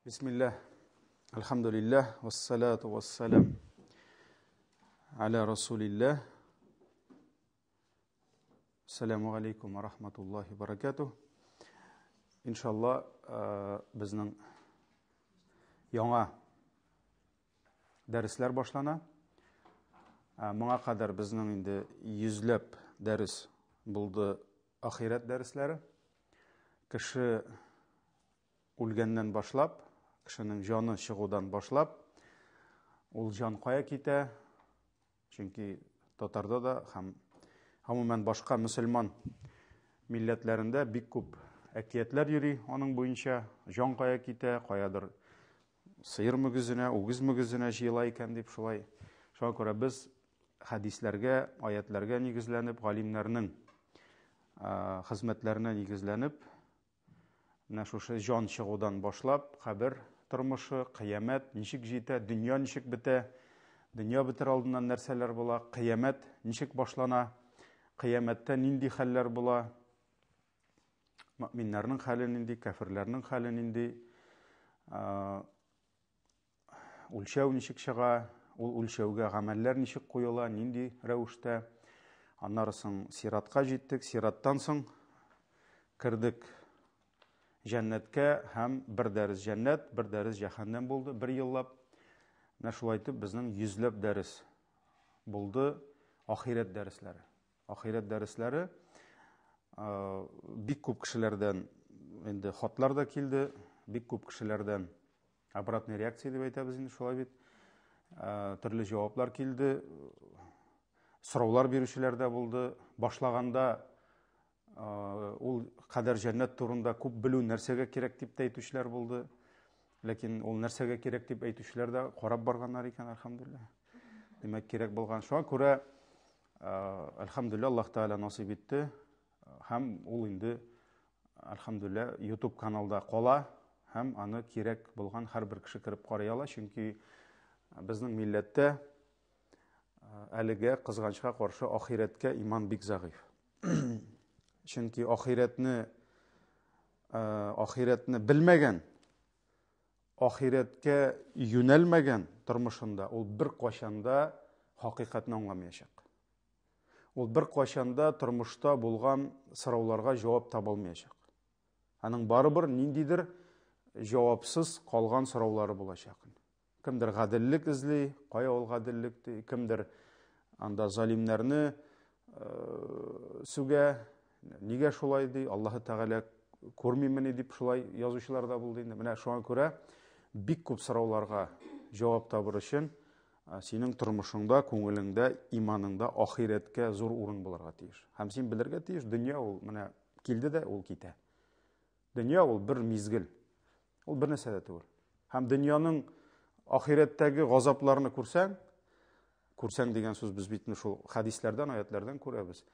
Bismillah, alhamdulillah, wassalatu wassalam ala rasulillah. Assalamu alaikum wa rahmatullahi wa barakatuh. İnşallah bizning yangi darslar boshlana. Bunga qadar bizning endi yuzlab dars bo'ldi, ahiret darslari. Kishi o'lgandan boshlab, kishining joni chiquvdan boshlab, ul jon qo'ya keta. Chunki Tatarda da ham umuman boshqa musulmon millatlarida bik ko'p akiyatlar yuri, onun bo'yicha jon qo'ya keta, qo'yadir sıyır mugizine, o'giz mugizine jiyla ekan deb shulay. Shunga ko'ra biz hadislarga, oyatlarga negizlanib, olimlarning xizmatlarına negizlanib, Şuşa jon chiquvdan boshlab, qabr turmushi, qiyomat nishik jeta, dunyo nishik bita, dunyo bitir oldidan narsalar bo'la, qiyomat nishik boshlana, qiyomatda nindi hallar bo'la, mu'minlarning hali nindi, kafirlarning hali nindi, o'lchov nishik chiqa, o'lchovga amallar nishik qo'yila, nindi ravishda. Andan so'ng siratga jetdik, siratdan so'ng kirdik jannatga, ham bir dars jannat, bir dars jahannam bo'ldi, bir yillab. Mana shu aytib bizning yuzlab dars bo'ldi, ahiret darslari. Ahiret darslari bik ko'p kishilardan endi xatlar da keldi, bik ko'p kishilardan обратный reaksiya deb aytamiz endi shulay bit. Turli javoblar keldi, so'rovlar beruvchilar da bo'ldi. Boshlaganda ул qadar jannat турында ko'p bilu narsaga kerak deb aytuvchilar bo'ldi. Lekin ул narsaga kerak deb aytuvchilar da qarab borganlar ekan, alhamdulillah. Demak, kerak bo'lgan. Shunga ko'ra alhamdulillah Alloh taolo nasib etdi. Ham ул endi alhamdulillah YouTube kanalda qola, ham аны kerak bo'lgan har bir kishi kirib qaray ola, chunki bizning millatda aliga qizg'anchga qarshi oxiratga iymon bek zag'if. Chunki oxiratni bilmagan, oxiratga yo'nalmagan turmushunda ul bir qachonda haqiqatni anglamayacak. Ul bir qachonda turmushda bo'lgan so'rovlarga javob topa olmayacak. Aning baribir nindidir javobsiz qolgan so'rovlari bo'lacak. Kimdir gadillik izli, qo'ya ol gadillikdi, kimdir anda zalimlarni suga nega шулай ди, Аллаһ Тәгалә күрмимени дип шулай язучылар да булды инде. Менә шуңа күрә бик күп сорауларга җавап табыр өчен синең тормышыңда, күңелеңдә, иманыңда ахиреткә зур урын булырга тиеш. Һәм син белергә тиеш, дөнья ул менә килде дә ул китә. Дөнья ул бер мизгел. Ул бер нәрсә дә түгел. Һәм дөньяның ахиреттәге газапларны күрсәң дигән сүз без бит шул хадисләрдән, аятлардан күрәбез.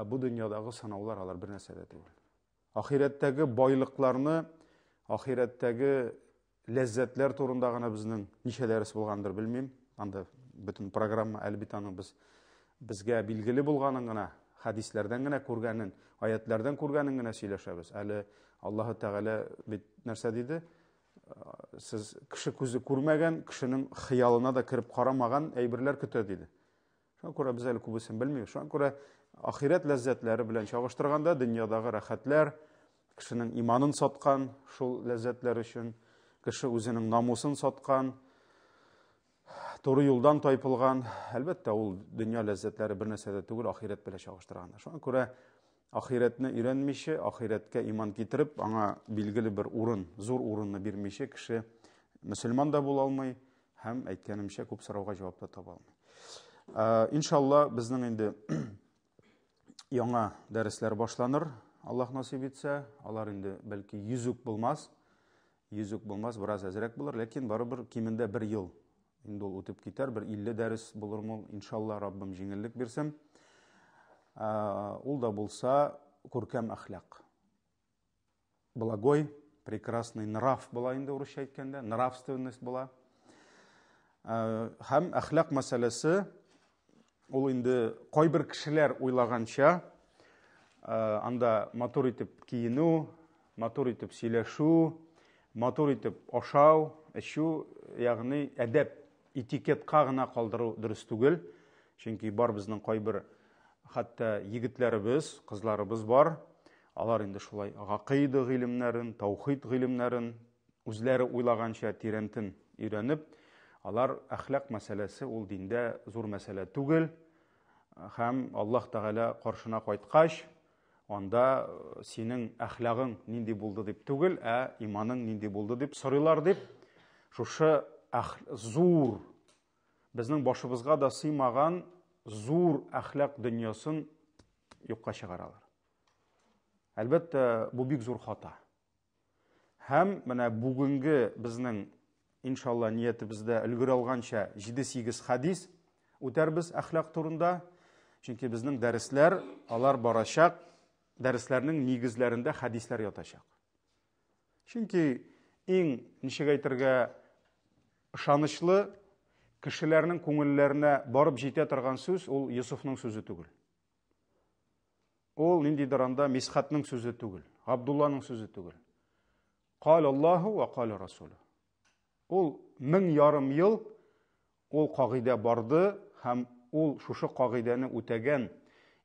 Bu dünyadagi sınavlar alır bir nesede değil. Ahiretteki baylıklarını, ahiretteki lezzetler turundağına bizning nişelerisi bulgandır bilmeyim. Anda bütün programma elbitanın bizge bilgili bulganın gına, hadislerden gına kurganın, ayetlerden kurganın gına söyleşebiz. Ali Allah-u Teala bir nerse dedi, siz kişi közü kurmagan, kişinin hıyalına da kirip karamagan eybirler kütü dedi. Şuna göre biz eli kubusunu bilmiyoruz. Şuna göre ahiret lezzetleri bilen çağıştırganda dünyadagi rahatlar, kişinin imanın satkan, şul lezzetler için, kişi özünün namusun satkan, doğru yoldan taypılgan, elbette ol dünya lezzetleri bir nesede tugul ahiret bile çağıştırganda. Şuna göre ahiretini öğrenmişi, ahiretke iman getirip, ana bilgili bir urun, zor urununu birmişi, kişi Müslüman da bulalmay, hem aytganimcha ko'p so'rovga javob da topa olmay. İnşallah bizning endi yangi darslar boshlanır. Allah nasip etse, alar endi belki yüzük bulmaz, biraz azrak bulur, lekin baribir kiminde bir yıl endi ol o'tib ketar, bir 50 ders bulurmu inşallah Rabbim jengillik bersin. Ул да bo'lsa ko'rkam axloq. Благой, прекрасный нрав bo'la endi o'rischa aytganda, nравственность bo'la. Ham axloq masalasi ул инде кайбер кешеләр уйлаганча анда матур итеп киену, матур итеп сөйләшү, матур итеп ашау, эчү, ягъни әдәп, этикетка гына калдыру дөрес түгел. Чөнки бар безнең кайбер хәтта егетләребез, кызларыбыз бар. Алар инде шулай гакыйда гыйлемнәрен, таухид гыйлемнәрен үзләре уйлаганча тирәнтен өйрәнеп, алар әхлак мәсьәләсе ул диндә зур мәсьәлә түгел. Һәм Аллаһ Тәгалә каршына кайткач, анда синең әхлагың нинди булды дип түгел, иманың нинди булды дип сорыйлар дип, шушы зур, безнең башыбызга да сыймаган зур әхлак дөньясын юкка чыгаралар. Әлбәттә, бу бик зур хата. Һәм менә бүгенге безнең иншалла ниятебездә өлгерә алганча 7-8 хадис үтәрбез әхлак турында. Чөнки безнең дәресләр, алар барачак, дәресләрнең нигезләрендә хадисләр ятачак. Чөнки иң ничек әйтергә ышанычлы кешеләрнең күңелләренә барып җитә торган сүз ул Йосыфның сүзе түгел. Ул ниндидер анда Мисхатның сүзе түгел, Абдулланың сүзе түгел. Кал Аллаһу ва кал Расулу. Ул 1000 ярым ел ул кагыйдә барды һәм ул шушы кагыйдәне үтәгән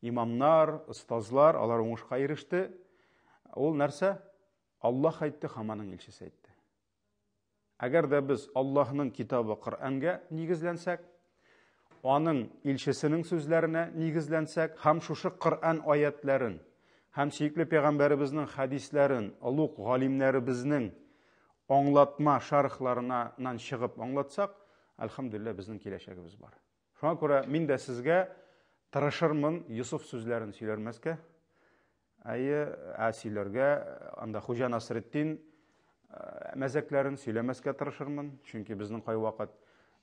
имамнар, остазлар, алар уңышка иреште. Ул нәрсә? Аллаһ әйтте, һәм аның илчесе әйтте. Әгәр дә без Аллаһның китабы Коръәнгә нигезләнсәк, аның илчесенең сүзләренә нигезләнсәк, һәм шушы Коръән аятларын, һәм сөйкле пәйгамбәребезнең хадисләрен, улуг галимнәребезнең аңлатма шархларынан чыгып аңлатсак, әлхәмдүлилләh безнең киләчәгебез бар. Шуңа күрә мин дә сезгә тырышырмын Йосыф сүзләрен сөйләрмәскә, сөйләргә, анда Хуҗа Насретдин мәзәкләрен сөйләмәскә тырышырмын, чөнки безнең кайвакыт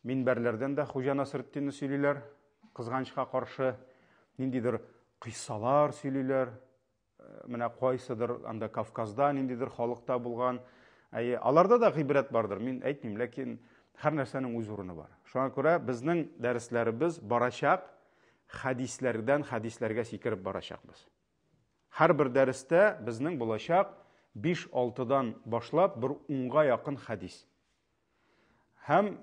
минбәрләрдән дә Хуҗа Насретдинне сөйлиләр, кызганычка каршы ниндидер кыйссалар сөйлиләр, менә кайсыдыр анда Кавказда ниндидер халыкта булган, аларда да гыйбрәт бардыр, мин әйтмим, ләкин һәр нәрсәнең үз урыны бар. Шуңа күрә безнең дәресләребез барачак хадисләрдән хадисләргә сикереп барачакбыз. Һәрбер дәрестә безнең булачак 5-6дан башлап бер 10га якын хадис. Һәм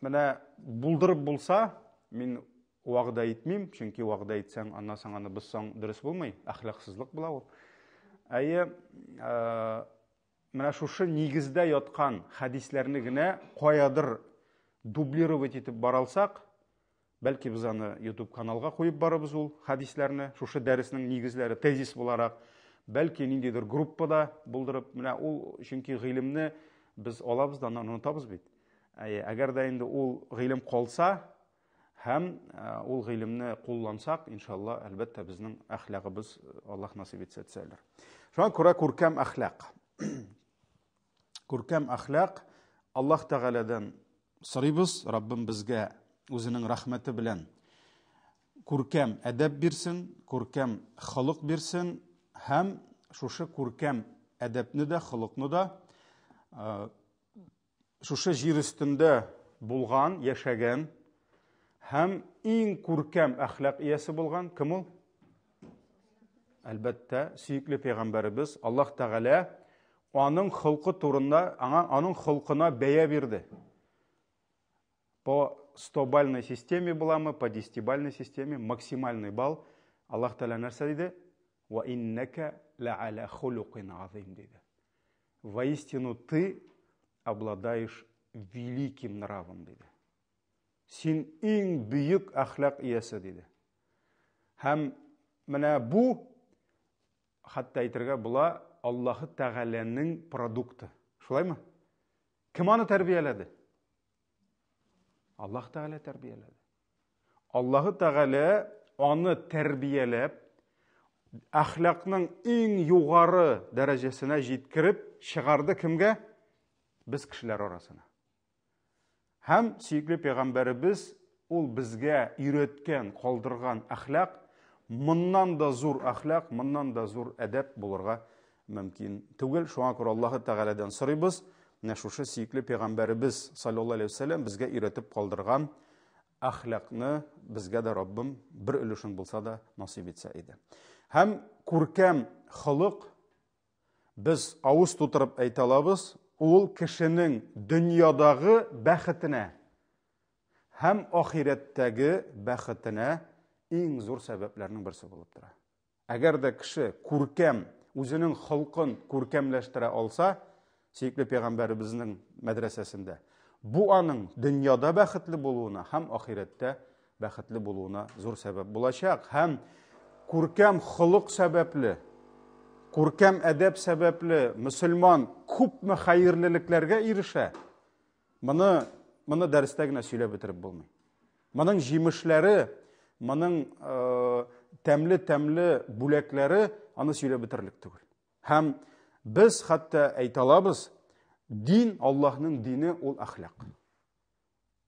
менә булдырып булса, мин вагъда итмим, чөнки вагъда итсәң, аннан соң аны бозсаң дөрес булмый, әхлаксызлык була ул. Менә шушы нигездә яткан хадисләрне генә каядыр дублировать итеп баралсак, бәлки без аны YouTube каналга куеп барабыз ул хадисләрне, шушы дәреснең нигезләре тезис буларак, бәлки ниндидер группада булдырып, менә ул чөнки гыйлемне biz alabız da unutабыз бит. Әгәр дә инде ул гыйлем калса, һәм ул гыйлемне куллансак, иншалла, әлбәттә безнең әхлагыбыз Аллаһ насип итсә төзәлер. Шуңа күрә күркәм әхлак. Күркәм әхлак Аллаһ Тәгаләдән сорыйбыз, Раббым безгә үзенең рәхмәте белән күркәм әдәп бирсен, күркәм халык бирсен, һәм шушы күркәм әдәпне дә, халыкны да шушы җир өстендә булган, яшәгән һәм иң күркәм әхлак иясе булган кем ул? Әлбәттә, сөйкле пәйгамбәребез Аллаһ Тәгалә аның халкы турында, аның халкына бәя бирде. По 100-бальной системе буламы, по 10-бальной системе максимальный балл Аллаһ Тәгалә нәрсә диде? Ва иннака ла'ала хулуқин азим диде. Воистину ты обладаешь великим нравом диде. Син иң бөек әхлак иясе диде. Һәм менә бу хәтта әйтергә була Аллаһ Тәгаләнең продукты. Шулаймы? Кем аны тәрбияләде? Аллаһ Тәгалә тәрбияләде. Аллаһ Тәгалә аны тәрбияләп, әхлакның иң югары дәрәҗәсенә җиткереп чыгарды кемгә? Без кешеләр арасына. Һәм сөйкле пәйгамбәребез ул безгә өйрәткән, калдырган әхлак моннан да зур әхлак, моннан да зур әдәп булырга мөмкин түгел. Шуңа күрә Аллаһ Тәгаләдән сорыйбыз, менә шушы сөйкле пәйгамбәребез саллаллаһу алейхи ва саллям безгә өйрәтеп калдырган әхлакны безгә дә Раббым бер өлешен булса да насип итсә иде. Һәм күркәм халык біз ауыз тутырып айта алабыз, ул кешенең дөньядағы бәхетенә һәм ахирәттәге бәхетенә иң зур сәбәпләрнең берсе булып тора. Әгәр дә кеше күркәм, үзенең холкын күркәмләштерә алса, сөйкле пәйгамбәребезнең мәдрәсәсендә, бу аның дөньяда бәхетле булуына һәм ахирәттә бәхетле булуына зур сәбәп булачак. Һәм күркәм холык сәбәпле, күркәм әдәп сәбәпле мөселман күпме хәерлелекләргә ирешә. Моны дәрестә генә сөйләп бетереп булмый. Моның җимешләре, моның тәмле бүләкләре аны сөйләп бетерлек түгел. Һәм без хәтта әйтә алабыз, дин, Аллаһның дине ул әхлак.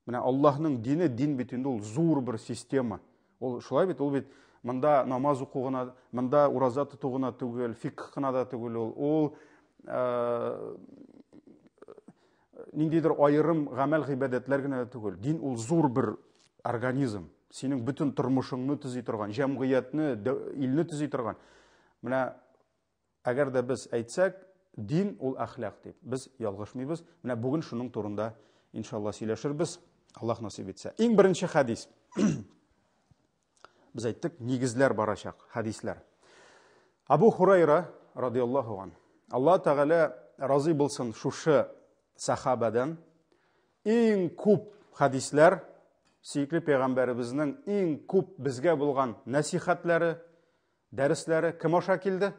Менә Аллаһның дине, дин бит инде ул зур бер система. Ул шулай бит, ул бит монда намаз укугына, монда ураза тотугына түгел, фикх кына да түгел, ул ниндидер айрым гамәл гыйбадәтләр генә түгел. Дин ул зур бер организм. Синең бөтен тормышыңны төзи торган, җәмгыятьне, илне төзи торган. Менә әгәр дә без әйтсәк, дин ул әхлак дип, без ялгышмыйбыз. Менә бүген шуның турында иншалла сөйләшербез, Аллаһ насыйп итсә. Иң беренче хадис. Biz әйттек, нигезләр барачак, хадисләр. Абу Хурайра радиллаһу ан. Аллаһ Тәгалә разый булсын шушы сахабадан иң күп хадисләр, сөйкле пәйгамбәребезнең иң күп безгә булган насихатлары, дәресләре кем аша килде?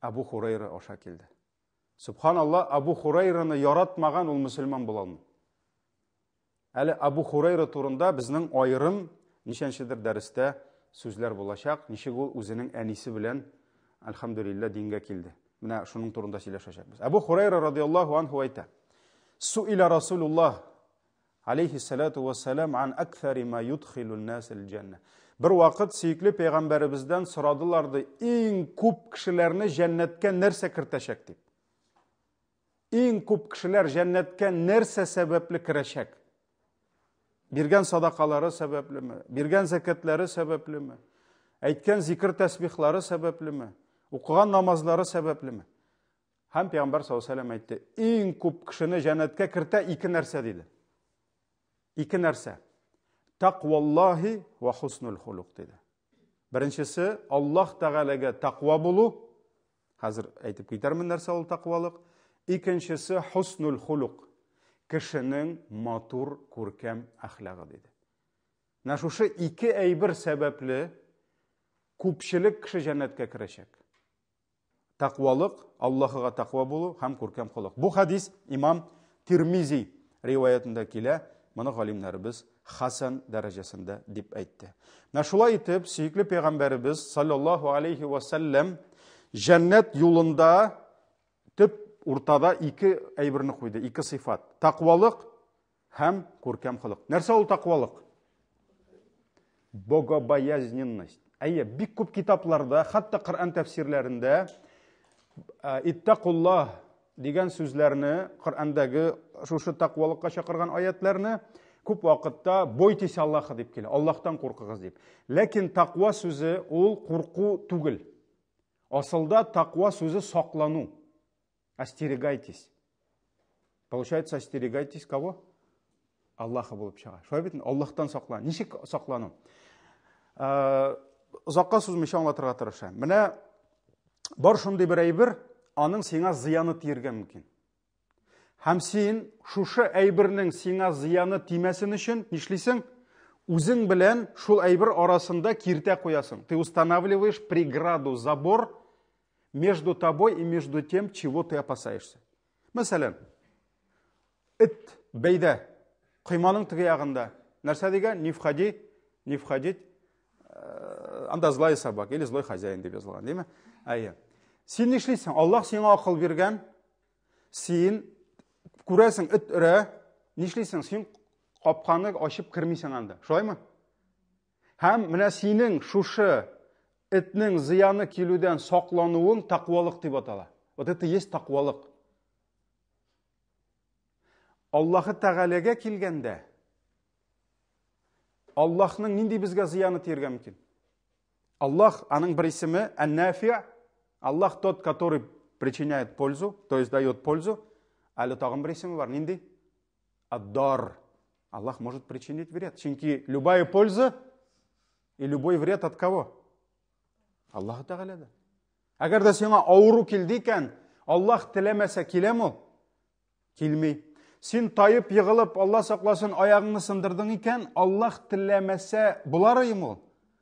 Абу Хурайра аша килде. Субханаллах, Абу Хурайраны яратмаган ул мөселман була алмый. Әле Абу Хурайра турында безнең айрым ничәнчедер дәрестә сүзләр булачак, ничек ул үзенең әнисе белән әлхәмдүлилләh дингә килде. Менә шуның турында сөйләшәчәкбез. Абу Хурайра радиллаһу анһу әйтә: Суила Расулуллаһ алейхиссалату вассалам ан аксари ма юдхилун нас аль-джанна. Бер вакыт сөйкле пәйгамбәребездән сорадыларды, иң күп кешеләрне җәннәткә нәрсә кертәчәк дип. Иң күп кешеләр җәннәткә нәрсә сәбәпле керәчәк? Биргән садакалары сәбәплеме? Биргән закатлары сәбәплеме? Әйткән зикр тәсбихлары сәбәплеме? Укыган намазлары сәбәплеме? Һәм Пәйгамбәр саллаллаһу алейһи ва сәллям әйтте, иң күп кешене җәннәткә кертә ике нәрсә диде. Ике нәрсә. Тaqvallohi ва хуснул хулук диде. Беренчесе, Аллаһ Тәгаләгә тaqва булу. Хәзер әйтеп китәрмен нәрсә ул тaqвалык. Икенчесе, хуснул хулук. Кешенең матур, күркәм әхлагы диде. Менә шушы ике әйбер сәбәпле күпчелек кеше җәннәткә керәчәк. Тaqвалык, Аллаһыга тaqва булу һәм күркәм хулук. Бу хадис Имам Тирмизи риваятында килә. Моны галимнәребез хасан дәрәҗәсендә дип әйтте. Менә шулай итеп, сөйкле пәйгамбәребез саллаллаһу алейхи ва саллям җәннәт юлында төп уртада ике әйберне куйды, ике сыйфат. Тaqвалык һәм күркәм хулук. Нәрсә ул тaqвалык? Богобоязненность. Әйе, бик күп китапларда, хәтта Коръән тәфсирләрендә иттақуллаһ дигән сүзләрне, Коръәндәге шушы тaqвалыкка чакырган аятларны күп вакытта бойтесь Аллаһа дип килә, Аллаһтан куркыгыз дип. Ләкин тaqва сүзе ул курку түгел. Асылда тaqва сүзе саклану. Остерегайтесь. Получается, остерегайтесь кого? Аллаһа булып чыга. Шулай бит, Аллаһтан саклан. Ничек саклану? Узакка сүзмичә аңлатырга тырышам. Менә бар шундый бер әйбер, аның сиңа зыяны тиергә мөмкин. Һәм син шушы әйбернең сиңа зыяны тимәсен өчен нишлисең? Үзең белән шул әйбер арасында киртә куясың. Ты устанавливаешь преграду, забор между тобой и между тем, чего ты опасаешься. Мәсәлән, эт бәйдә, кыйманың теге ягында. Нәрсә дигән? Не входить, анда злой собак или злой хозяин дип язылган, димме? Әйе. Син нишлисең? Аллаһ сиңа акыл биргән. Син күрәсең, эт өрә, нишлисең? Син капканы ачып кирмисең анда. Шулаймы? Һәм менә синең шушы этнең зыяны килүдән саклануың тaqвалык дип атала. Вот это есть тaqвалык. Аллаһы Тәгаләгә килгәндә, Аллаһның нинди безгә зыяны тиргә мөмкин? Аллаһ, аның бер исеме Ан-Нафи', Аллах тот, который причиняет пользу, то есть дает пользу, әлі тағын бір есімі бар, нендей? Аддар. Аллах может причинить вред. Чөнки любая польза и любой вред от кого? Аллах Тағалада. Әгәр дә сиңа ауру килде икән, Аллах теләмәсә киләме ул? Килмей. Син тайып, йығылып, Алла сакласын, аяғыңны сындырдың икән, Аллах теләмәсә буларымы ул?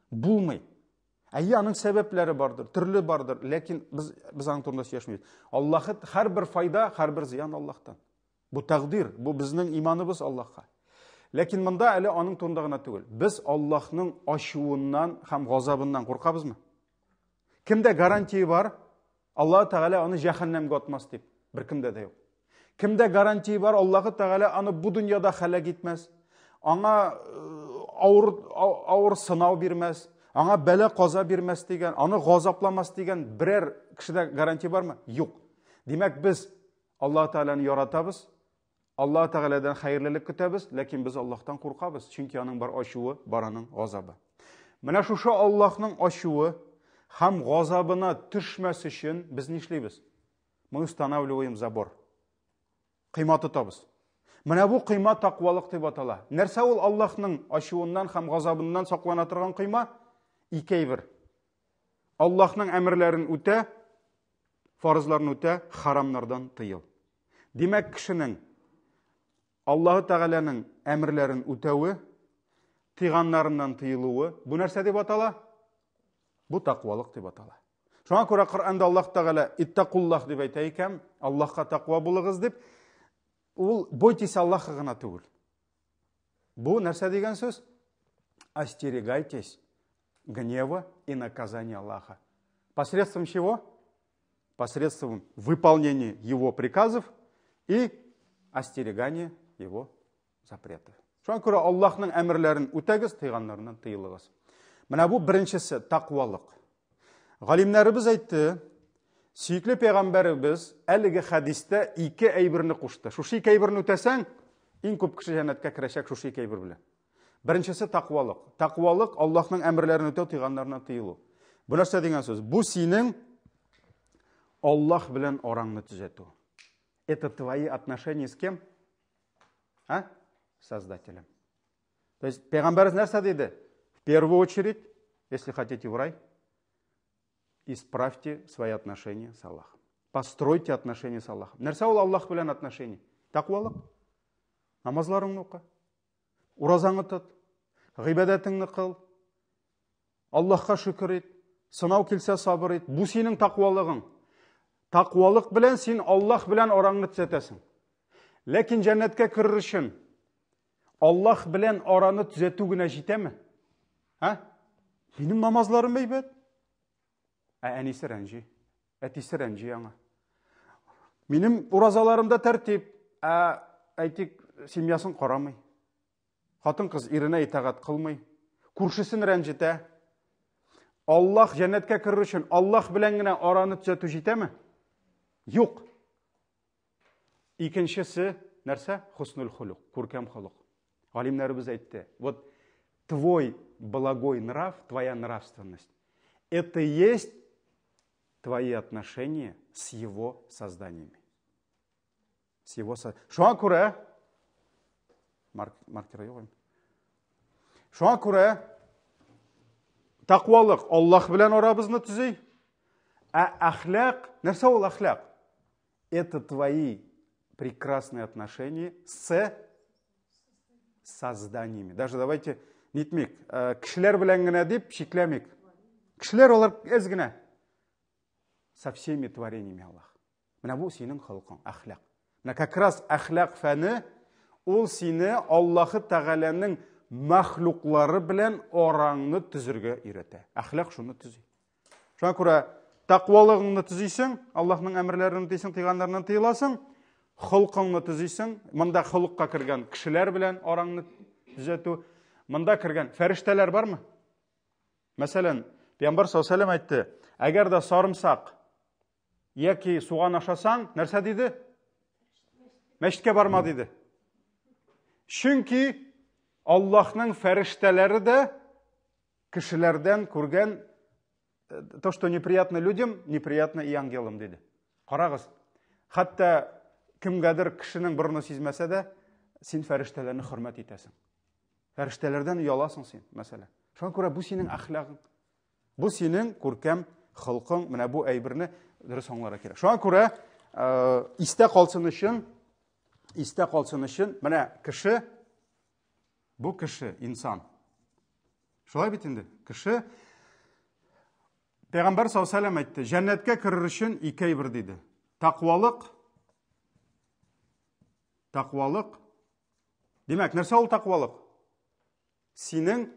Булмый. Әйе, аның сәбәпләре бардыр, төрле бардыр, ләкин без аның турында сөйләшмәйбез. Аллаһы һәрбер файда, һәрбер зыян Аллахтан. Бу тәкъдир, бу безнең иманыбыз Аллаһка. Ләкин монда әле аның турында гына түгел. Без Аллаһның ачуыннан һәм газабыннан куркабызмы? Кемдә гарантия бар? Аллаһ Тәгалә аны җәһәннәмгә атмас дип. Беркемдә дә юк. Кемдә гарантия бар? Аллаһ Тәгалә аны бу дөньяда һәлак итмәс. Аңа авыр сынау бирмәс. Аңа бәлә каза бирмәс дигән, аны газапламас дигән берәр кешедә гарантия бармы? Юк. Димәк, без Аллаһ Тәгаләне яратабыз, Аллаһ Тәгаләдән хәерлелек көтәбез, ләкин без Аллаһтан куркабыз, чөнки аның бар ачуы, бар аның газабы. Менә шушы Аллаһның ачуы һәм газабына төшмәс өчен без нишлибез? Мы устанавливаем забор. Кыйма тотабыз. Менә бу кыйма тақвалык дип атала. Нәрсә ул Аллаһның ачуыннан һәм газабыннан саклана торган кыйма? Ике бер. Аллаһның әмерләрен үтә, фарызларын үтә, харамнардан тыел. Димәк, кешенең Аллаһ Тәгаләнең әмерләрен үтәүе, тыйганнарыннан тыелуы, бу нәрсә дип атала? Бу тақвалык дип атала. Шуңа күрә Коръәндә Аллаһ Тәгалә иттақуллаһ дип әйтә икән, Аллаһка тақва булыгыз дип, ул бойтесь Аллаһка гына түгел. Бу нәрсә дигән сүз? Остерегайтесь гнева и наказания Аллаха. Посредством чего? Посредством выполнения Его приказов и остерегания Его запретов. Шуңа күрә Аллаһның әмерләрен үтәгез, тыйганнарыннан тыелыгыз. Менә бу беренчесе тақвалык. Галимнәребез әйтте, сөйкле пәйгамбәребез әлеге хадистә ике әйберне кушты. Шушы ике әйберне үтәсәң, иң күп кеше җәннәткә керәчәк шушы ике әйбер белән. Беренчесе тақвалык. Тақвалык Аллаһның әмерләрен үтәү, тыйганнарыннан тыелу. Бу нәрсә дигән сүз? Бу синең Аллаһ белән араңны төзәтү. Это твои отношения с кем? Создателем. То есть пәйгамбәребез нәрсә диде? В первую очередь, если хотите в рай, исправьте свои отношения с Аллахом. Постройте отношения с Аллахом. Нәрсә ул Аллаһ белән отношения? Тақвалык. Намазларыңны ука. Уразаңны тот. Гыйбадәтеңне кыл. Аллаһка шөкер ит. Сынау килсә сабыр ит. Бу синең тақвалыгың. Тақвалык белән син Аллаһ белән араңны төзәтәсең. Ләкин җәннәткә керер өчен Аллаһ белән араны төзәтү генә җитәме? Минем намазларым әйбәт. Әнисе рәнҗи. Әтисе рәнҗи аңа. Минем уразаларымда тәртип. Әйтик, семьясын карамый. Хатын-кыз иренә итагать кылмый. Күршесен рәнҗетә. Аллаһ җәннәткә керер өчен Аллаһ белән генә араны төзәтү җитәме? Юк. Икенчесе нәрсә? Хуснул хулук, күркәм хулук. Галимнәребез әйтте, вот твой благой нрав, твоя нравственность, это и есть твои отношения с его созданиями. С его Шуңа күрә, маркер юк. Шуңа күрә тақвалык Аллаһ белән арабызны төзи. Әхлак, нәрсә ул әхлак? Это твои прекрасные отношения с созданиями. Даже давайте нитмик, кешеләр белән генә дип шикләмик. Кешеләр алар әз генә. Со всеми творениями Аллаһ. Менә бу синең халкың, әхлак. Менә как раз әхлак фәне ул сине Аллаһы Тәгаләнең мәхлуклары белән араңны төзергә өйрәтә. Әхлак шуны төзи. Шуңа күрә тақвалыгыңны төзисең, Аллаһның әмерләрен үтәсең, тыйганнарыннан тыеласың, холкыңны төзисең, монда холыкка кергән кешеләр белән араңны төзәтү, монда кергән фәрештәләр бармы? Мәсәлән, Пәйгамбәр саллаллаһу алейһи ва сәллям әйтте, әгәр дә сарымсак яки суган ашасаң, нәрсә диде? Мәчеткә барма диде. Чөнки Аллаһның фәрештәләре дә кешеләрдән күргән то, что неприятно людям, неприятно и ангелам дейді. Қарағыз, хатта кімгәдір кішінің бұрыны сезмәсә дә, сен фәрештәләрне хөрмәт итәсең. Фәрештәләрдән ояласың сен, мәсәлән. Шуңа күрә бу синең әхлагың. Бу синең күркәм хылқың, менә бу әйберне дөрес аңларга кирәк. Шуңа күрә истә калсын өчен, менә кеше, бу кеше, инсан. Шулай бит инде. Кеше Пәйгамбәр саллаллаху алейхи ва саллям әйтте, җәннәткә керер өчен ике әйбер диде. Тақвалык. Димәк, нәрсә ул тақвалык? Синең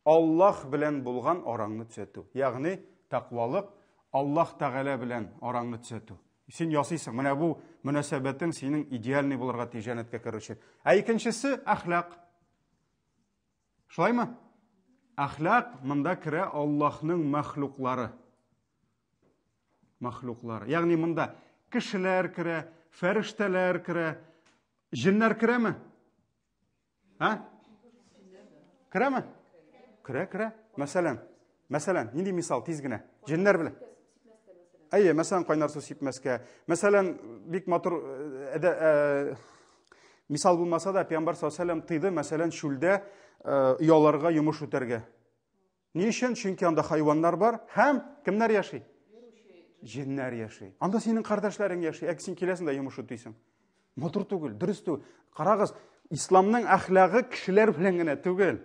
Аллаһ белән булган араңны төзәтү. Ягъни тақвалык Аллаһ Тәгалә белән араңны төзәтү. Син ясыйсың, менә бу мөнәсәбәтең синең идеальный булырга тиеш җәннәткә керер өчен. Ә икенчесе әхлак. Шулаймы? Әхлак монда керә Аллаһның мәхлуклары. Ягъни монда кешеләр керә, фәрештәләр керә, җиннәр керәме? Керәме? Керә. Мәсәлән, нинди мисал тиз генә? Җиннәр белән. Әйе, мәсәлән, кайнар су сипмәскә. Мәсәлән, бик матур мисал булмаса да, Пәйгамбәр саллаллаху алейхи ва саллям тыйды, мәсәлән, шүлдә ояларга йомыш үтәргә. Ни өчен? Чөнки анда хайваннар бар, һәм кемнәр яши? Җиннәр яши. Анда синең кардәшләрең яши, ә син киләсең дә йомыш үтисең. Матур түгел, дөрес түгел. Карагыз, исламның әхлагы кешеләр белән генә түгел.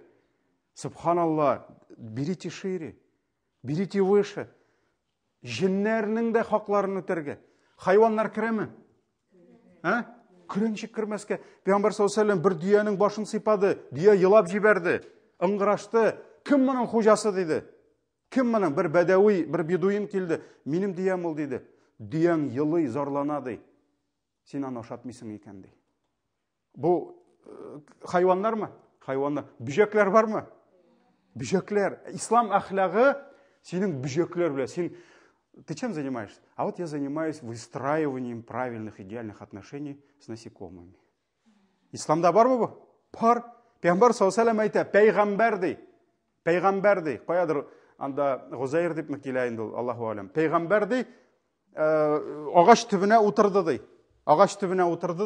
Субханаллах, берите шире, берите выше. Җиннәрнең дә хакларын үтәргә. Хайваннар керәме? Керенчек кермәскә. Пәйгамбәр саллаллаху алейхи ва саллям бер дөянең башын сыйпады, дөя елап җибәрде, ыңгырашты. Кем моның хуҗасы диде? Кем моның? Бер бәдәви, бер бедуин килде. Минем дөям ул диде. Дөяң елый, зарлана ди. Син аны ашатмыйсың икән ди. Бу хайваннармы? Хайваннар. Бүҗәкләр бармы? Бүҗәкләр. Ислам әхлагы синең бүҗәкләр белән. Син ты чем занимаешься? А вот я занимаюсь выстраиванием правильных, идеальных отношений с насекомыми. Исламда бармы бу? Бар. Пәйгамбәр саллаллаху алейхи ва саллям әйтә, Пәйгамбәр ди. Каядыр анда Гузайр дип микилә инде, Аллаһу алам. Пәйгамбәр ди, агач төбенә утырды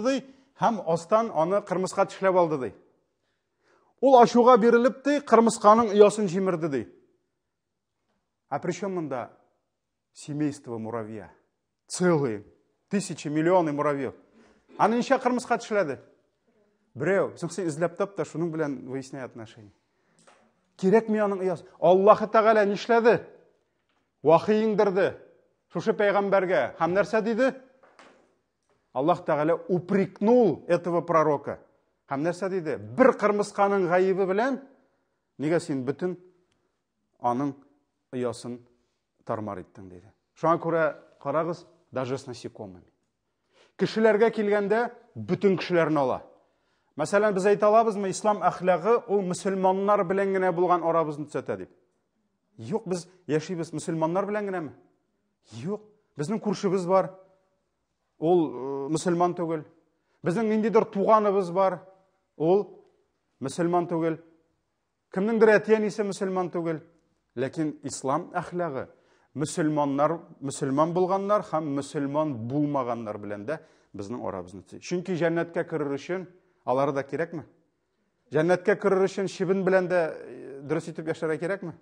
ди, һәм астан аны кырмыска тешләп алды ди. Ул ашуга бирелеп ди, кырмысканың оясын җимерде ди. А при чем монда семейство муравья? Целые, тысячи, миллионы муравьев. Аны ничә кырмыска тешләде? Берәү, соң изләп тапты, шуның белән выясняй отношения. Кирәкми аның оясы. Аллаһы Тәгалә нишләде? Вахый иңдерде. Шушы пәйгамбәргә. Һәм нәрсә диде? Аллаһ Тәгалә упрекнул этого пророка. Һәм нәрсә диде? Бер кырмысканың гаибы белән нигә син бөтен аның оясын тармар иттең диде. Шуңа күрә карагыз, даже с насекомыми. Кешеләргә килгәндә бөтен кешеләрне ала. Мәсәлән, без әйтә алабызмы, ислам әхлагы ул мөселманнар белән генә булган арабызны төзәтә дип? Юк, без яшибез мөселманнар белән генәме? Юк, безнең күршебез бар. Ул мөселман түгел. Безнең ниндидер туганыбыз бар. Ул мөселман түгел. Кемнеңдер әтиянисе мөселман түгел. Ләкин ислам әхлагы мөселман булганнар һәм мөселман булмаганнар белән дә безнең арабызны төзәтә. Чөнки җәннәткә керер өчен алары да кирәкме? Җәннәткә керер өчен шибен белән дә дөрес итеп яшәргә кирәкме?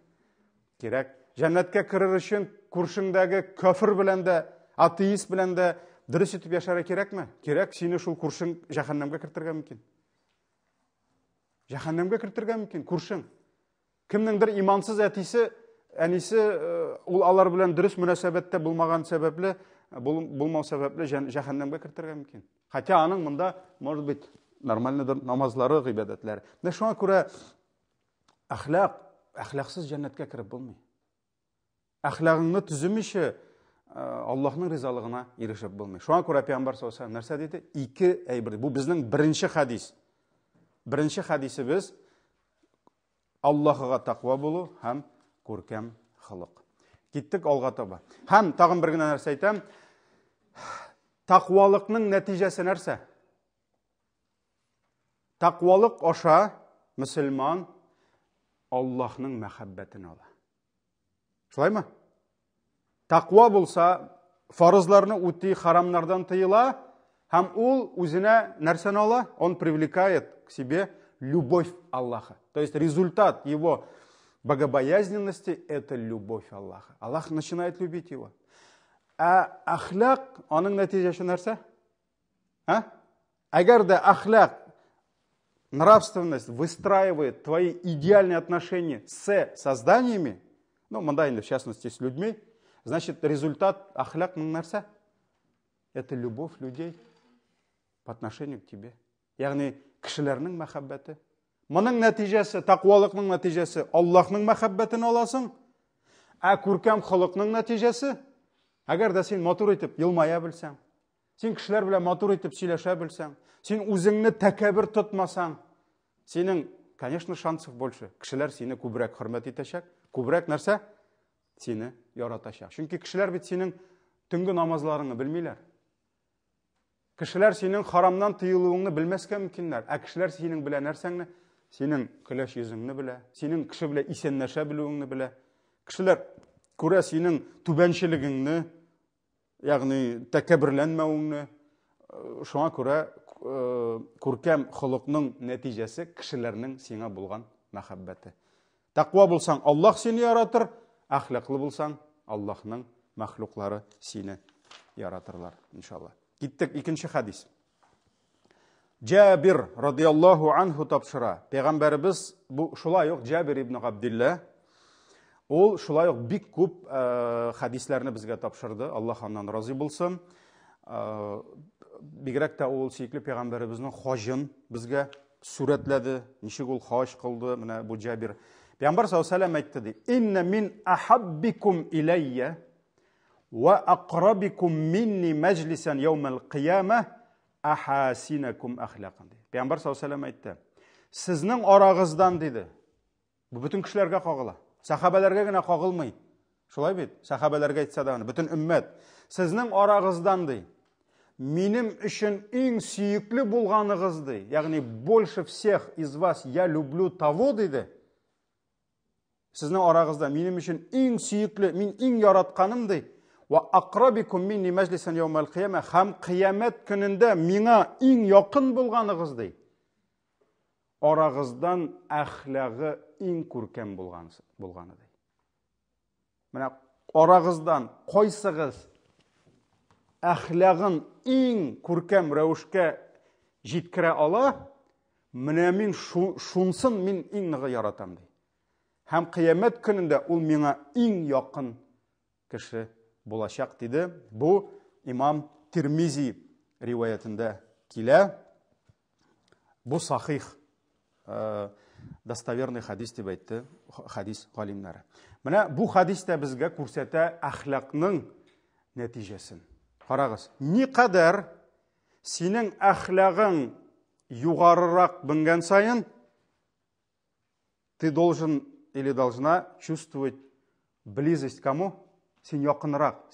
Кирәк. Җәннәткә керер өчен күршеңдәге кафир белән дә, атеист белән дә дөрес итеп яшәргә кирәкме? Кирәк. Сине шул күршең җәһәннәмгә кертергә мөмкин. Җәһәннәмгә кертергә мөмкин күршең. Кемнеңдер имансыз әтисе, әнисе ул алар белән дөрес мөнәсәбәттә булмаган сәбәпле, булмау сәбәпле җәһәннәмгә кертергә мөмкин. Хотя аның монда, может быть, нормальныйдыр намазлары, гыйбадәтләре. Менә шуңа күрә әхлаксыз җәннәткә кереп булмый. Әхлагыңны төземичә Аллаһның ризалыгына ирешеп булмый. Шуңа күрә Пәйгамбәр саллаллаһу алейхи ва саллям нәрсә диде? Ике әйбер. Бу безнең беренче хадис. Беренче хадисебез Аллаһыга тақва булу һәм күркәм хылык. Киттек алга таба. Һәм тагын бер генә нәрсә әйтәм. Тақвалыкның нәтиҗәсе нәрсә? Тақвалык аша мөселман Аллаһның мәхәббәтен ала. Шулаймы? Тақуа болса, фарызларны үти, харамнардан тыйыла, һәм ул үзенә нәрсәне ала? Он привлекает к себе любовь Аллаха. То есть результат его богобоязненности – это любовь Аллаха. Аллах начинает любить его. А ахляк, аның нәтижесі нәрсә? Әгәр дә ахляк, нравственность выстраивает твои идеальные отношения с созданиями, ну, мындайында, в частности, с людьми, значит, результат ахлякның нәрсә? Это любовь людей по отношению к тебе. Яғни, кішілерінің мәхәббәті. Мұның нәтижесі, тақуалықның нәтижесі, Аллахның мәхәббәтін аласың. Ә күркәм хылықның нәтижесі, әгәр дә сен матур итеп елмая білсәң, сен кішілер белән матур итеп сөйләшә белсәң, сен үзеңне тәкәббер тотмасаң, синең, конечно, шансов больше. Кішілер сине күбрәк хөрмәт итәчәк, күбрәк нәрсә? Сине яратачак. Чөнки кешеләр бит синең төнге намазларыңны белмиләр. Кешеләр синең харамнан тыелуыңны белмәскә мөмкиннәр. Ә кешеләр синең белән нәрсәңне? Синең көләш йөзеңне белә, синең кеше белән исәнләшә белүеңне белә. Кешеләр күрә синең түбәнчелегеңне, ягъни тәкәбберләнмәүеңне. Шуңа күрә күркәм хылыкның нәтиҗәсе кешеләрнең сиңа булган мәхәббәте. Тақва булсаң, Аллаһ сине яратыр. Ахлаклы булсаң, Аллаһның мәхлуклары сине яратырлар, иншалла. Киттек икенче хадис. Джабир радиаллаху анху тапшыра. Пәйгамбәрбез бу шулай ук Джабир ибн Абдилла. Ул шулай ук бик күп хадисләрне безгә тапшырды. Аллаһ аннан разый булсын. Бигрәк тә ул сөйкле пәйгамбәрбезнең хаҗын безгә сүрәтләде. Ничек ул хаҗ кылды? Менә бу Джабир. Пәйгамбәр саллаллаху алейхи ва саллям әйтте ди: "Инна мин ахаббикум иlayya ва aqrabikum minni majlisan yawmal qiyamah ahasinakum akhlaqan." Пәйгамбәр саллаллаху алейхи ва саллям әйтте: "Сезнең арагыздан" диде. Бу бөтен кешеләргә кагыла. Сахабаларга гына кагылмый. Шулай бит? Сахабаларга әйтсә дә, бөтен өммәт. Сезнең арагыздан ди. Минем өчен иң сөйекле булганыгыз ди. Ягъни больше всех из вас я люблю того диде. Сезнең арагызда минем өчен иң сөйекле, мин иң яратканым ди. Ва aqrabikum minni majlisan yawmal qiyamah, һәм кыямәт көнендә миңа иң якын булганыгыз ди. Арагыздан әхлагы иң күркәм булганы ди. Менә арагыздан кайсыгыз әхлагын иң күркәм рәвешкә җиткерә ала, менә мин шунсын мин иң ныгы яратам ди. Һәм кыямәт көнендә ул миңа иң якын кеше булачак диде. Бу имам Тирмизи риваятында килә. Бу сахих, достоверный хадис дип әйтте хадис галимнәре. Менә бу хадистә безгә күрсәтә әхлакның нәтиҗәсен. Карагыз, никадәр синең әхлагың югарырак менгән сайын, ты должен или должна чувствовать близость к кому? Син якынрак.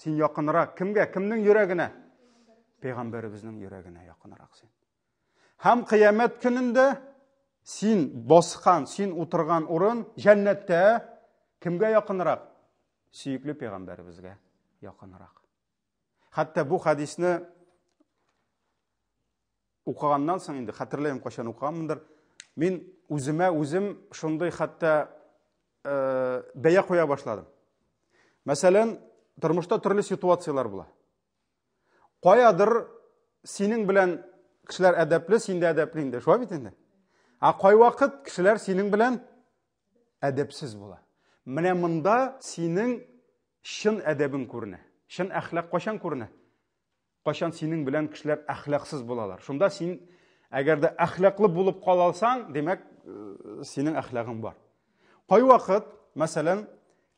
Кемгә? Кемнең йөрәгенә? Пәйгамбәребезнең йөрәгенә якынрак син. Һәм кыямәт көнендә син баскан, син утырган урын җәннәттә кемгә якынрак? Сөйекле пәйгамбәребезгә якынрак. Хәтта бу хадисне укыганнан соң инде хәтерләйм, кайчан укыганмындыр. Мин үзем шундый хәтта бәя куя башладым. Мәсәлән, тормышта төрле ситуациялар була. Каядыр синең белән кешеләр әдәпле, син дә әдәпле инде, шулай бит инде. Ә кай вакыт кешеләр синең белән әдәпсез була. Менә монда синең чын әдәбең күренә. Чын әхлак кайчан күренә? Кайчан синең белән кешеләр әхлаксыз булалар. Шунда син әгәр дә әхлаклы булып калсаң, демәк, синең әхлагың бар. Кай вакыт, мәсәлән,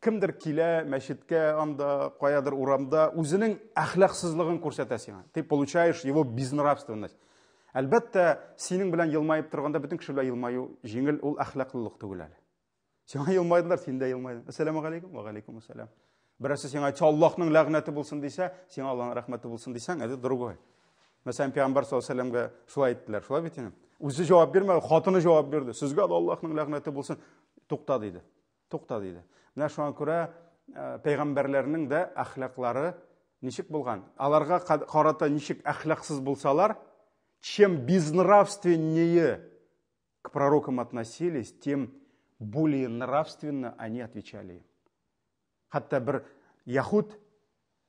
кемдер килә мәчеткә, анда, каядыр урамда, үзенең әхлаксызлыгын күрсәтә сиңа. Ты получаешь его безнравственность. Әлбәттә, синең белән елмаеп торганда бөтен кеше белән елмаю җиңел, ул әхлаклылык түгел әле. Сиңа елмайдылар, син дә елмайдың. Ассаламу алейкум, ва алейкум ассалам. Берсе сиңа әйтсә, Аллаһның ләгънәте булсын дисә, сиңа Аллаһның рәхмәте булсын дисәң, это другой. Мәсәлән, Пәйгамбәр саллаллаху алейхи ва саллямга шулай әйттеләр, шулай бит инде. Үзе җавап бирмәде, хатыны җавап бирде. Сезгә дә Аллаһның ләгънәте булсын. Тукта диде. Менә шуңа күрә пейгамберлернең дә әхлаклары ничек булган? Аларга карата ничек әхлаксыз булсалар, чем безнравственнее к пророкам относились, тем более нравственно они отвечали им. Хатта bir яхуд